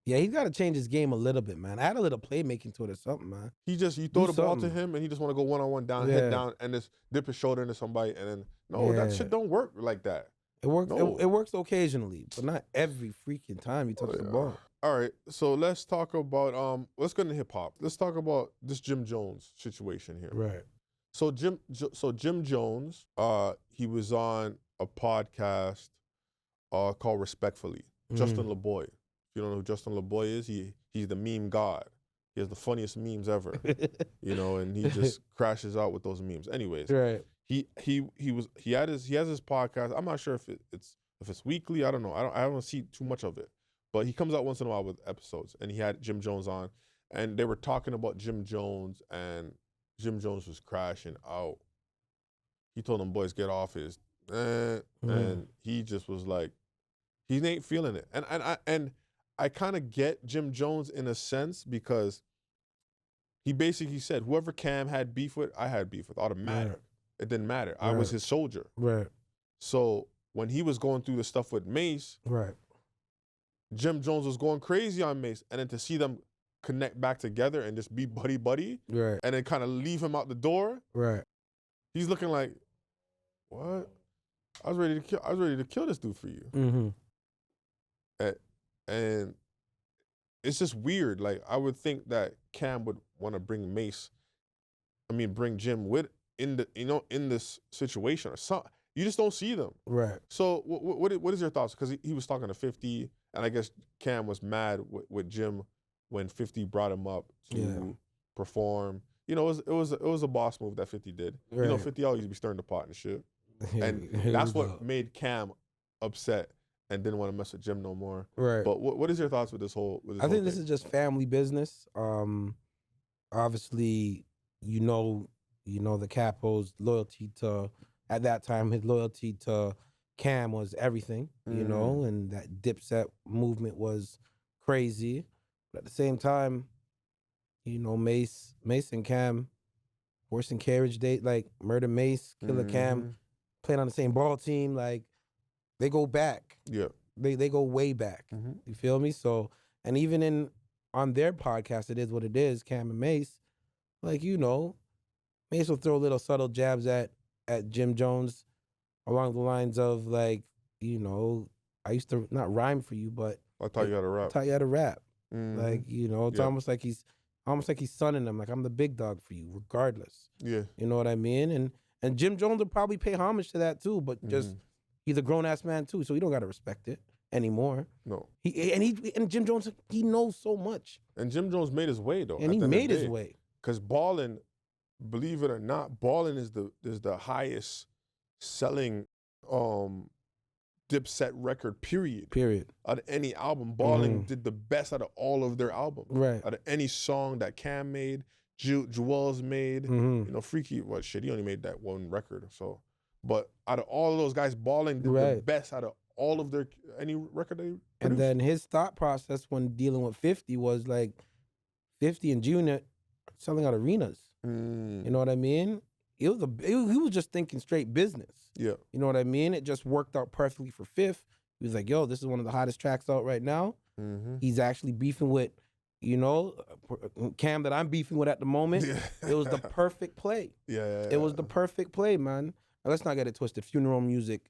Yeah, he's got to change his game a little bit, man. Add a little playmaking to it or something, man. You throw the ball to him and he just want to go one-on-one down, head down, and just dip his shoulder into somebody, and then that shit don't work like that. It works. No. It works occasionally, but not every freaking time you touch the ball. All right, so let's talk about let's go into hip hop. Let's talk about this Jim Jones situation here. Right. So Jim Jones, he was on a podcast called Respectfully. Justin LeBoy. If you don't know who Justin LeBoy is, he's the meme god. He has the funniest memes ever. And he just crashes out with those memes. Anyways, right. He has his podcast. I'm not sure if it's weekly. I don't know. I haven't seen too much of it. But he comes out once in a while with episodes, and he had Jim Jones on, and they were talking about Jim Jones, and Jim Jones was crashing out. He told them boys get off his, and he just was like, he ain't feeling it. And I kind of get Jim Jones in a sense because he basically said whoever Cam had beef with, I had beef with. Automatic. Right. It didn't matter. Right. I was his soldier. Right. So when he was going through the stuff with Mace, right, Jim Jones was going crazy on Mace, and then to see them connect back together and just be buddy, right, and then kind of leave him out the door, right, he's looking like, what? I was ready to kill this dude for you. And it's just weird. Like I would think that Cam would want to bring Jim with in this situation or something. You just don't see them. Right. So what is your thoughts? Because he was talking to 50, and I guess Cam was mad with Jim when 50 brought him up to perform. It was a boss move that 50 did. Right. 50 always be stirring the pot and shit. And that's what made Cam upset and didn't want to mess with Jim no more. Right. But what is your thoughts with this whole? I think this is just family business. Obviously, the Capo's loyalty to, at that time, his loyalty to Cam was everything, and that Dipset movement was crazy. But at the same time, you know, Mace and Cam, horse and carriage date, like Murder Mace, Killer Cam, playing on the same ball team, like they go back. Yeah. They go way back. You feel me? So, and even on their podcast, It Is What It Is, Cam and Mace, like, you know, Mace will throw little subtle jabs at Jim Jones along the lines of, like, you know, I used to not rhyme for you, but I thought you had a rap. I taught you how to rap. Like, you know, it's Yeah. almost like he's sunning him. Like, I'm the big dog for you, regardless. Yeah. You know what I mean? And Jim Jones will probably pay homage to that too, but just he's a grown ass man too, so he don't gotta respect it anymore. No. And Jim Jones, he knows so much. And Jim Jones made his way though. And he made his way. Because balling, believe it or not, balling is the highest selling Dipset record, period. Out of any album. Balling did the best out of all of their albums. Right. Out of any song that Cam made, Jewels made, you know, Freaky, he only made that one record. So, but out of all of those guys, Balling did the best out of all of any record they produced. And then his thought process when dealing with 50 was like 50 and Junior selling out arenas. You know what I mean? He was just thinking straight business. Yeah. You know what I mean? It just worked out perfectly for Fifth. He was like, yo, this is one of the hottest tracks out right now. He's actually beefing with, you know, Cam that I'm beefing with at the moment. It was the perfect play. It was the perfect play, man. Now, let's not get it twisted. Funeral Music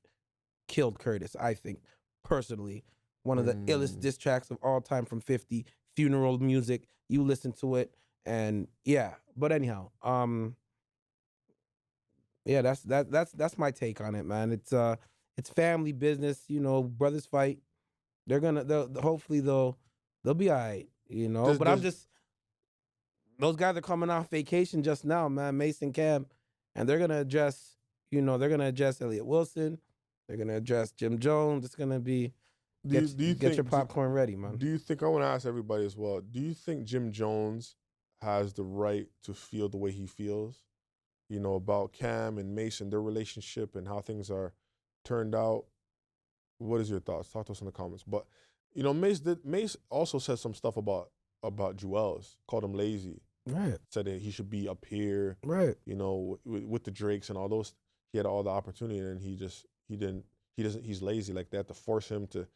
killed Curtis, I think, personally. One of the illest diss tracks of all time from 50. Funeral Music. You listen to it, and yeah. But anyhow, yeah, that's my take on it, man. It's family business, you know. Brothers fight. Hopefully they'll be all right, you know. Those guys are coming off vacation just now, man. Mason Cam, and they're gonna address, you know, Elliott Wilson. They're gonna address Jim Jones. It's gonna be get your popcorn ready, man. Do you think, I want to ask everybody as well, do you think Jim Jones has the right to feel the way he feels, you know, about Cam and Mason, their relationship and how things are turned out? What is your thoughts? Talk to us in the comments. But, you know, Mace also said some stuff about Jewels, called him lazy. Right. Said that he should be up here. Right. You know, with the Drakes and all those. He had all the opportunity and he's lazy. Like, they had to force him to,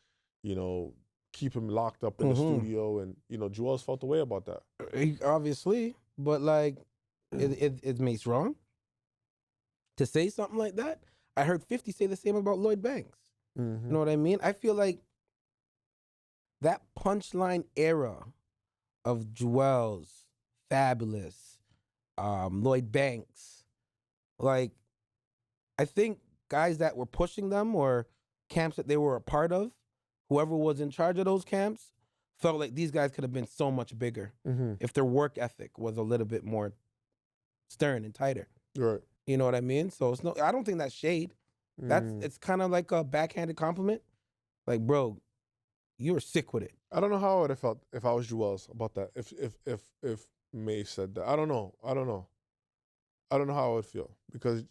you know, keep him locked up in the studio. And, you know, Jewels felt the way about that. Obviously. But, like, is Mace wrong to say something like that? I heard 50 say the same about Lloyd Banks. You know what I mean? I feel like that punchline era of Jewels, Fabulous, Lloyd Banks, like, I think guys that were pushing them or camps that they were a part of, whoever was in charge of those camps, felt like these guys could have been so much bigger if their work ethic was a little bit more stern and tighter. Right. You know what I mean? So I don't think that's shade. It's kind of like a backhanded compliment. Like, bro, you were sick with it. I don't know how I would have felt if I was Jewels about that. If May said that, I don't know how I would feel, because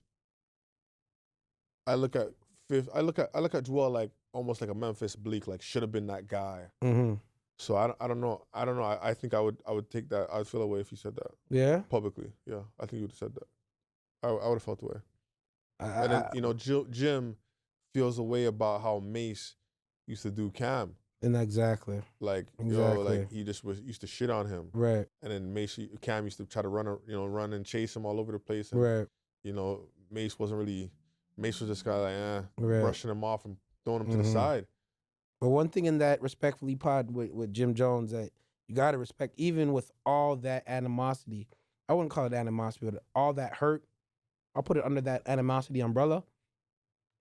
I look at Jewel like almost like a Memphis Bleak, like should have been that guy. So I don't know. I think I would take that. I'd feel away if he said that. Yeah. Publicly. Yeah, I think he would have said that. I would have felt away. And then, you know, Jim feels a way about how Mace used to do Cam. And exactly. Like, yo, like he just used to shit on him. Right. And then Cam used to try to run and chase him all over the place. And, right. You know, Mace was just kind of like, right. brushing him off and throwing him to the side. But one thing in that respectfully pod with Jim Jones that you got to respect, even with all that animosity, I wouldn't call it animosity, but all that hurt, I'll put it under that animosity umbrella.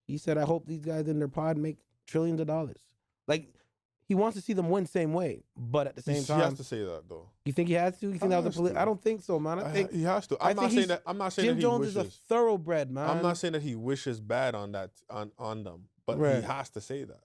He said, I hope these guys in their pod make trillions of dollars. Like, he wants to see them win same way, but at the same time, he has to say that though. You think he has to? You think that was I don't think so, man. I think he has to. I'm not saying Jim that Jones is a thoroughbred, man. I'm not saying that he wishes bad on them, but he has to say that.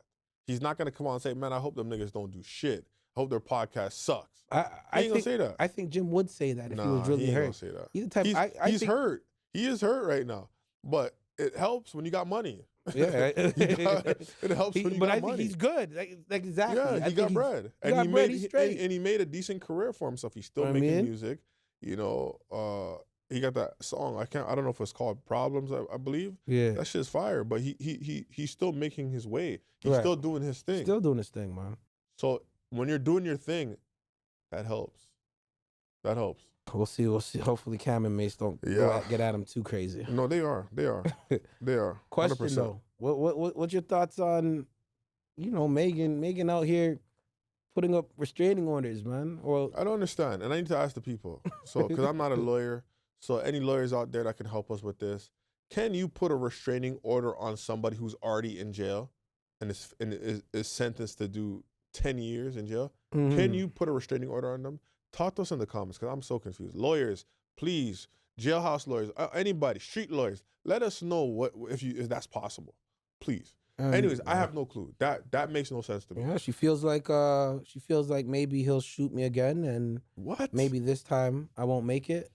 He's not gonna come on and say, "Man, I hope them niggas don't do shit. I hope their podcast sucks." I ain't gonna say that. I think Jim would say that if he was really he ain't hurt. Gonna say that. He's the type. He's hurt. He is hurt right now, but it helps when you got money. Yeah, it helps when you but got I think money. he's good. Like exactly. Yeah, I he think got he's- bread, he got bread, he's and, straight. and he made a decent career for himself. He's still I making mean- music. You know, he got that song. I don't know if it's called Problems. I believe. Yeah, That shit's fire. But he's still making his way. He's Right. still doing his thing. still doing his thing, man. So when you're doing your thing, that helps. That helps. We'll see. Hopefully, Cam and Mace don't get at him too crazy. No, they are. They are. Question 100%. though, what's your thoughts on, Megan out here putting up restraining orders, man? Well, I don't understand, and I need to ask the people. So, because I'm not a lawyer, so any lawyers out there that can help us with this, can you put a restraining order on somebody who's already in jail and is sentenced to do 10 years in jail? Can you put a restraining order on them? Talk to us in the comments because I'm so confused. Lawyers, please, jailhouse lawyers, anybody, street lawyers, let us know if that's possible, please. Anyways, I have no clue. That makes no sense to me. Yeah, she feels like maybe he'll shoot me again, and What? maybe this time I won't make it.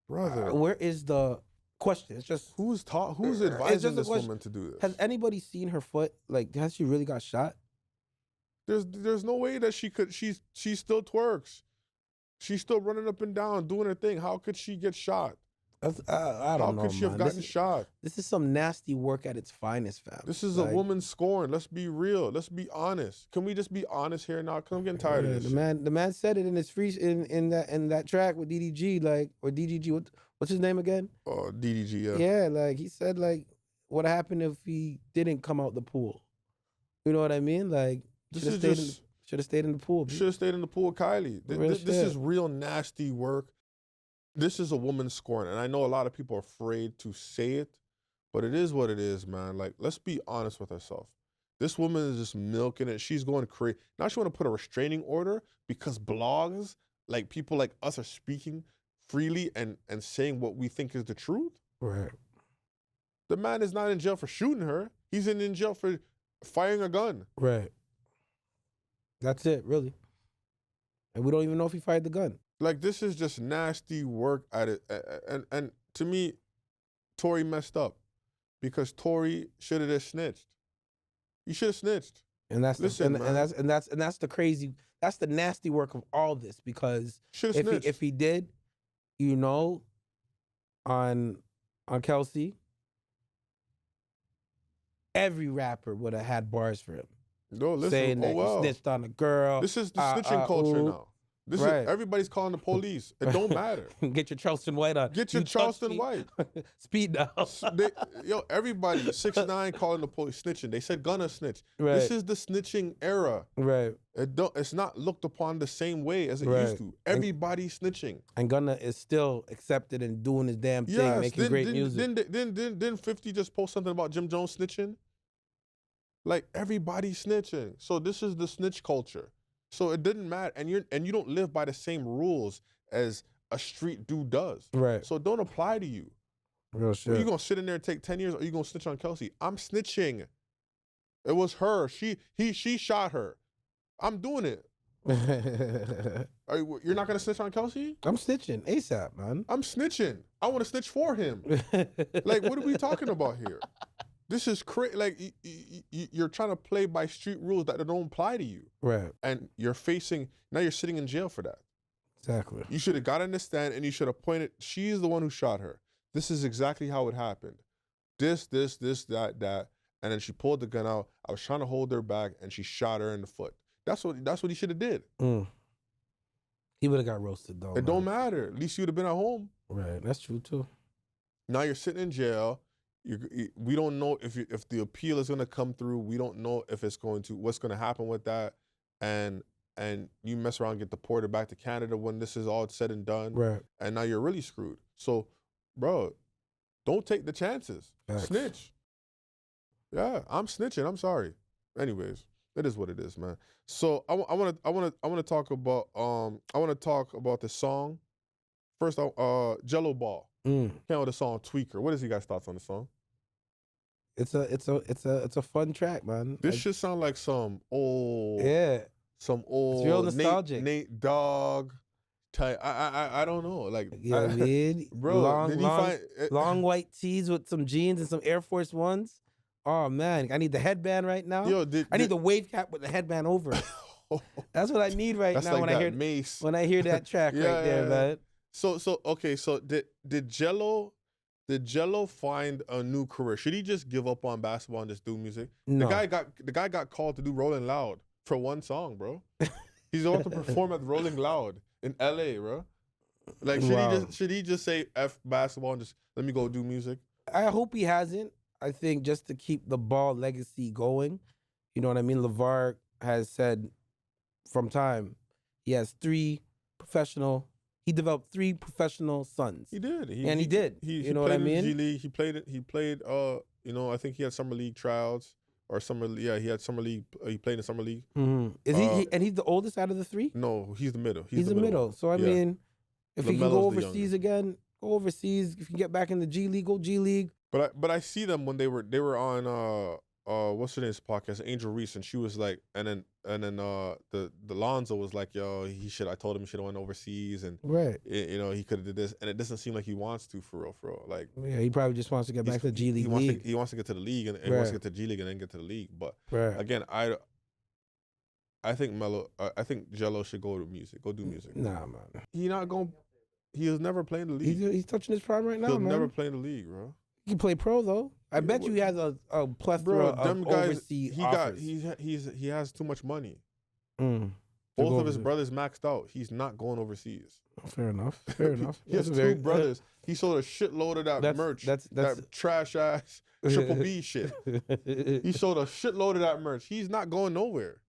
Brother. Where is the question? It's just Who's just advising a this question. woman to do this? Has anybody seen her foot? Like, has she really got shot? There's no way that she could. She still twerks. She's still running up and down, doing her thing. How could she get shot? I don't know. How could she have gotten shot? This is some nasty work at its finest, fam. This is a woman scorned. Let's be real. Let's be honest. Can we just be honest here now? Cause I'm getting tired of this. The man said it in his in that track with DDG, or DDG. What's his name again? DDG. Yeah. Yeah, like he said, like what happened if he didn't come out the pool? You know what I mean? Like should have stayed in the pool. Should have stayed in the pool with Kylie. This is real nasty work. This is a woman scorn, and I know a lot of people are afraid to say it, but it is what it is, man. Like, let's be honest with ourselves. This woman is just milking it. She's going crazy. Now she want to put a restraining order because blogs, like people like us, are speaking freely and saying what we think is the truth. Right. The man is not in jail for shooting her. He's in jail for firing a gun. Right. That's it, really. And we don't even know if he fired the gun. Like, this is just nasty work at it. And to me, Tory messed up because Tory should have just snitched. You should have snitched. And that's Listen, that's the crazy, that's the nasty work of all this, because if he did, on Kelsey, every rapper would have had bars for him. No, listen. Saying that he snitched on a girl. This is the snitching culture now. This is everybody's calling the police. It don't matter. Get your Charleston White on. Get your Charleston White. Speed now. Everybody 6ix9ine calling the police, snitching. They said gonna snitch. Right. This is the snitching era. Right. It's not looked upon the same way as it used to. Everybody's snitching. And Gunna is still accepted and doing his damn thing, making great music. Didn't 50 just post something about Jim Jones snitching? Like, everybody's snitching. So this is the snitch culture. So it didn't matter, and you don't live by the same rules as a street dude does. Right. So it don't apply to you. Real shit. Are you gonna sit in there and take 10 years, or are you gonna snitch on Kelsey? I'm snitching. It was her. She shot her. I'm doing it. You're not gonna snitch on Kelsey? I'm snitching ASAP, man. I'm snitching. I want to snitch for him. Like, what are we talking about here? This is crazy. Like, you're trying to play by street rules that don't apply to you. Right. And you're sitting in jail for that. Exactly. You should have got in the stand and you should have pointed. She's the one who shot her. This is exactly how it happened. This, that. And then she pulled the gun out. I was trying to hold her back and she shot her in the foot. That's what he should have did. He would have got roasted, though. It don't matter. At least you would have been at home. Right. That's true, too. Now you're sitting in jail. We don't know if the appeal is going to come through. We don't know if what's going to happen with that. And you mess around and get deported back to Canada when this is all said and done. Right. And now you're really screwed. So, bro, don't take the chances. Facts. Snitch. Yeah, I'm snitching. I'm sorry. Anyways, it is what it is, man. So I want to talk about the song. First, Jello Ball. Came out with the song Tweaker. What is you guys' thoughts on the song? It's a fun track, man. This should sound like some old it's real nostalgic. Nate Dogg type. I don't know. Like, yeah, man. Bro, long white tees with some jeans and some Air Force Ones. Oh man, I need the headband right now. Yo, I need the wave cap with the headband over it. That's what I need right That's now like when that I hear Mace. when I hear that track right there, man. So okay, so did Jello find a new career? Should he just give up on basketball and just do music? No. The guy got called to do Rolling Loud for one song, bro. He's about to perform at Rolling Loud in LA, bro. Like should he just say F basketball and just let me go do music? I hope he hasn't. I think just to keep the ball legacy going. You know what I mean? LeVar has said from time he has he developed 3 professional sons. He did. He did. You know what I mean? G League. He played I think he had summer league tryouts or he had summer league. He played in summer league. Mm-hmm. Is he and he's the oldest out of the 3? No, he's the middle. He's the middle. So I mean, if he can go overseas the again, go overseas. If you can get back in the G League, go G League. But I see them when they were on what's her name's podcast, Angel Reese, and she was like, and then the Lonzo was like, yo, I told him he should have went overseas, and right, he could have did this, and it doesn't seem like he wants to for real. Like, yeah, he probably just wants to get back to the G League. He wants to get to the league, and he wants to get to the G League and then get to the league. But again, I think Jello should go do music. Nah, man. He was never playing the league. He's touching his prime right now, He'll man. never play in the league, bro. He can play pro though. I bet you he has a plethora of overseas offers. He has too much money. Mm. Both of his brothers maxed out. He's not going overseas. Fair enough. He has 2 brothers. He sold a shitload of that merch. That trash ass Triple B shit. He sold a shitload of that merch. He's not going nowhere.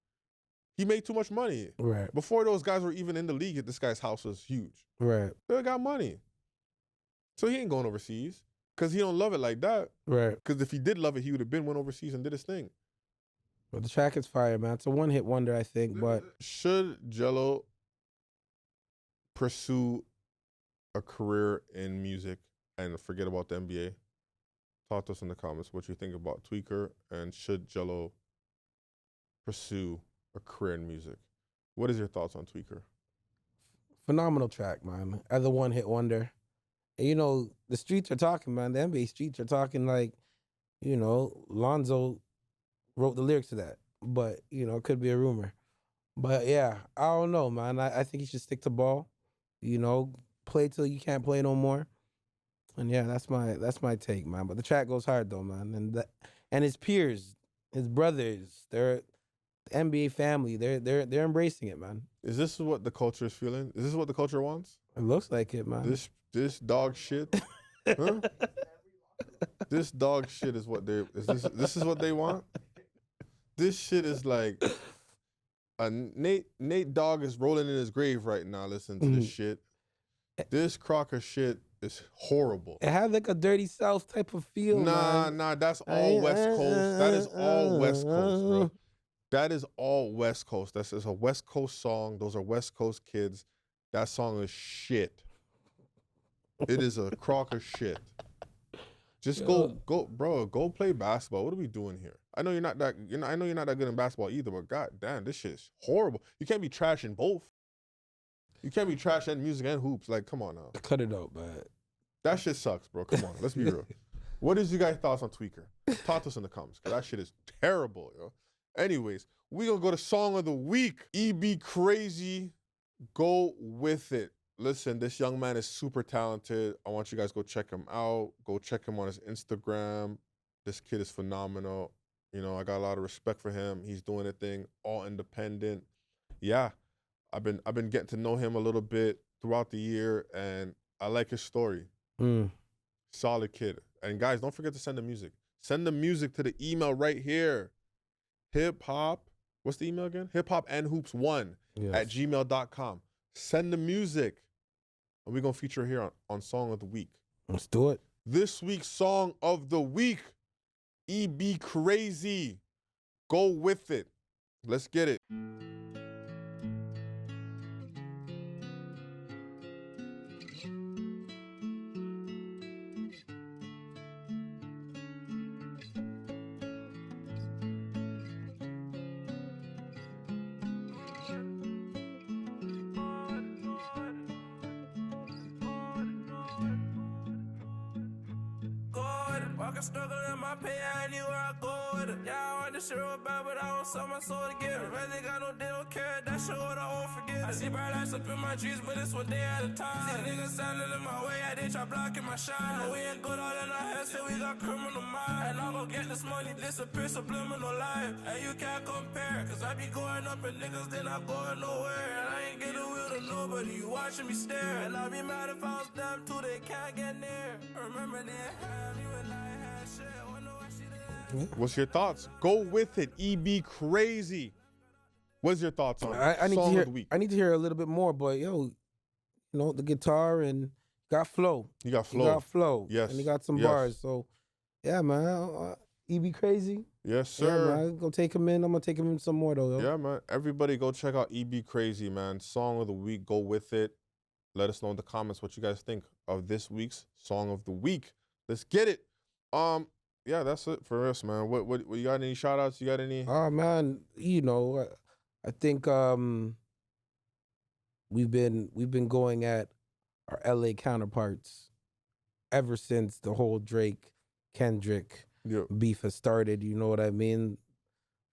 He made too much money. Right. Before those guys were even in the league, this guy's house was huge. Right. They got money. So he ain't going overseas. Because he don't love it like that. Right. Because if he did love it, he would have went overseas and did his thing. But the track is fire, man. It's a one-hit wonder, I think. But should Jello pursue a career in music and forget about the NBA? Talk to us in the comments what you think about Tweaker, and should Jello pursue a career in music? What is your thoughts on Tweaker? Phenomenal track, man. As a one-hit wonder. And, the streets are talking, man. The NBA streets are talking like, Lonzo wrote the lyrics to that. But, it could be a rumor. But, yeah, I don't know, man. I think he should stick to ball. Play till you can't play no more. And, yeah, that's my take, man. But the track goes hard, though, man. And his peers, his brothers, they're the NBA family. They're embracing it, man. Is this what the culture is feeling? Is this what the culture wants? It looks like it, man. This dog shit, huh? This dog shit is what this is what they want. This shit is like Nate Dogg is rolling in his grave right now. Listen to this shit. This Crocker shit is horrible. It had like a Dirty South type of feel. Nah, that's all West Coast. That is all West Coast, bro. That is all West Coast. That's a West Coast song. Those are West Coast kids. That song is shit. It is a crock of shit. Just go, bro. Go play basketball. What are we doing here? I know you're not that good in basketball either. But god damn, this shit is horrible. You can't be trash in both. You can't be trash and music and hoops. Like, come on now. Cut it out, man. That shit sucks, bro. Come on, let's be real. What is you guys' thoughts on Tweaker? Talk to us in the comments, because that shit is terrible, yo. Anyways, we gonna go to Song of the Week. EB Crazy, Go With It. Listen, this young man is super talented. I want you guys to go check him out. Go check him on his Instagram. This kid is phenomenal. I got a lot of respect for him. He's doing a thing, all independent. Yeah, I've been getting to know him a little bit throughout the year, and I like his story. Solid kid. And guys, don't forget to send the music. Send the music to the email right here. Hip-hop, what's the email again? hiphopandhoops1@gmail.com. Send the music. And we're going to feature here on Song of the Week. Let's do it. This week's Song of the Week, EB Crazy. Go With It. Let's get it. fucking struggle in my pain, anywhere I go with it. Yeah, I want this shit real bad, but I won't sell my soul to get it. Really got no, they don't care, that shit what I won't forget. I see bright lights up in my dreams, but it's one day at a time. See niggas standing in my way, they try blocking my shine. No, we ain't good all in our heads, say we got criminal mind. And I gon' get this money, disappear, subliminal life. And you can't compare, cause I be going up and niggas, they not going nowhere. And I ain't get a wheel to nobody, you watching me stare. And I'll be mad if I was them too, they can't get near. Remember they had you and I had shit, wonder why she did. What's your thoughts? Go with it. EB crazy. What's your thoughts on I need Song to hear. of the Week? I need to hear a little bit more, but yo, you know the guitar and got flow. You got He flow. got flow. Yes, and he got some yes. bars. So, yeah, man. EB crazy. Yes, Yeah, sir. man. Go take him in. I'm gonna take him in some more though. Yo. Yeah, man. Everybody go check out EB Crazy, man. Song of the Week. Go with it. Let us know in the comments what you guys think of this week's Song of the Week. Let's get it. Yeah, that's it for us, man. What you got any shout outs? You got any? Oh man, you know, I think we've been going at our LA counterparts ever since the whole Drake Kendrick Yeah. beef has started. You know what I mean?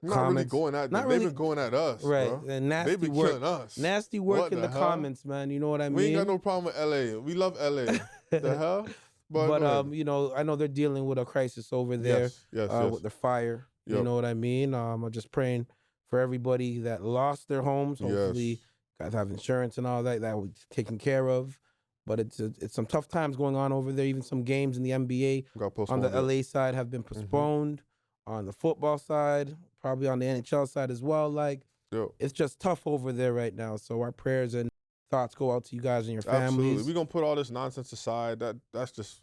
Not really Comments- going at them. not They've really- been going at us, Right, bro. and nasty They've been work. killing us. Nasty work What in the hell? comments, man. You know what I mean? We ain't got no problem with LA. We love LA. The hell? But go ahead. you know, I know they're dealing with a crisis over there. Yes, yes. With the fire. You Yep. know what I mean? I'm just praying for everybody that lost their homes. Hopefully, Yes. guys have insurance and all that. That was taken care of. But it's some tough times going on over there. Even some games in the NBA Got on postponed the it. LA side have been postponed. On the football side, probably on the NHL side as well. Like Yo, it's just tough over there right now. So our prayers and thoughts go out to you guys and your families. absolutely. We're gonna put all this nonsense aside. That's just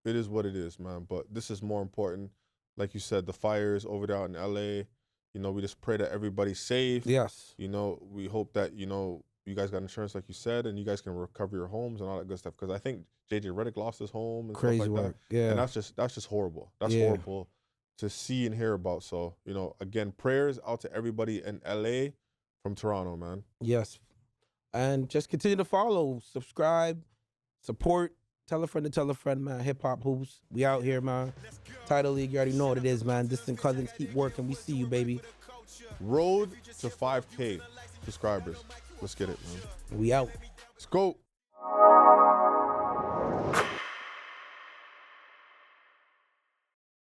it is what it is, man. But this is more important. Like you said, the fires over there out in LA. You know, we just pray that everybody's safe. Yes. You know, we hope that, you know, you guys got insurance like you said, and you guys can recover your homes and all that good stuff. Because I think JJ Redick lost his home and Crazy stuff like work. that. Yeah. And that's just horrible. That's Yeah. horrible to see and hear about. So, you know, again, prayers out to everybody in LA from Toronto, man. Yes. And just continue to follow, subscribe, support, tell a friend, man. Hip Hop Hoops. We out here, man. Title League, you already know what it is, man. Distant cousins, keep working. We see you, baby. Road to 5K subscribers. Let's get it, man. We out. Let's go.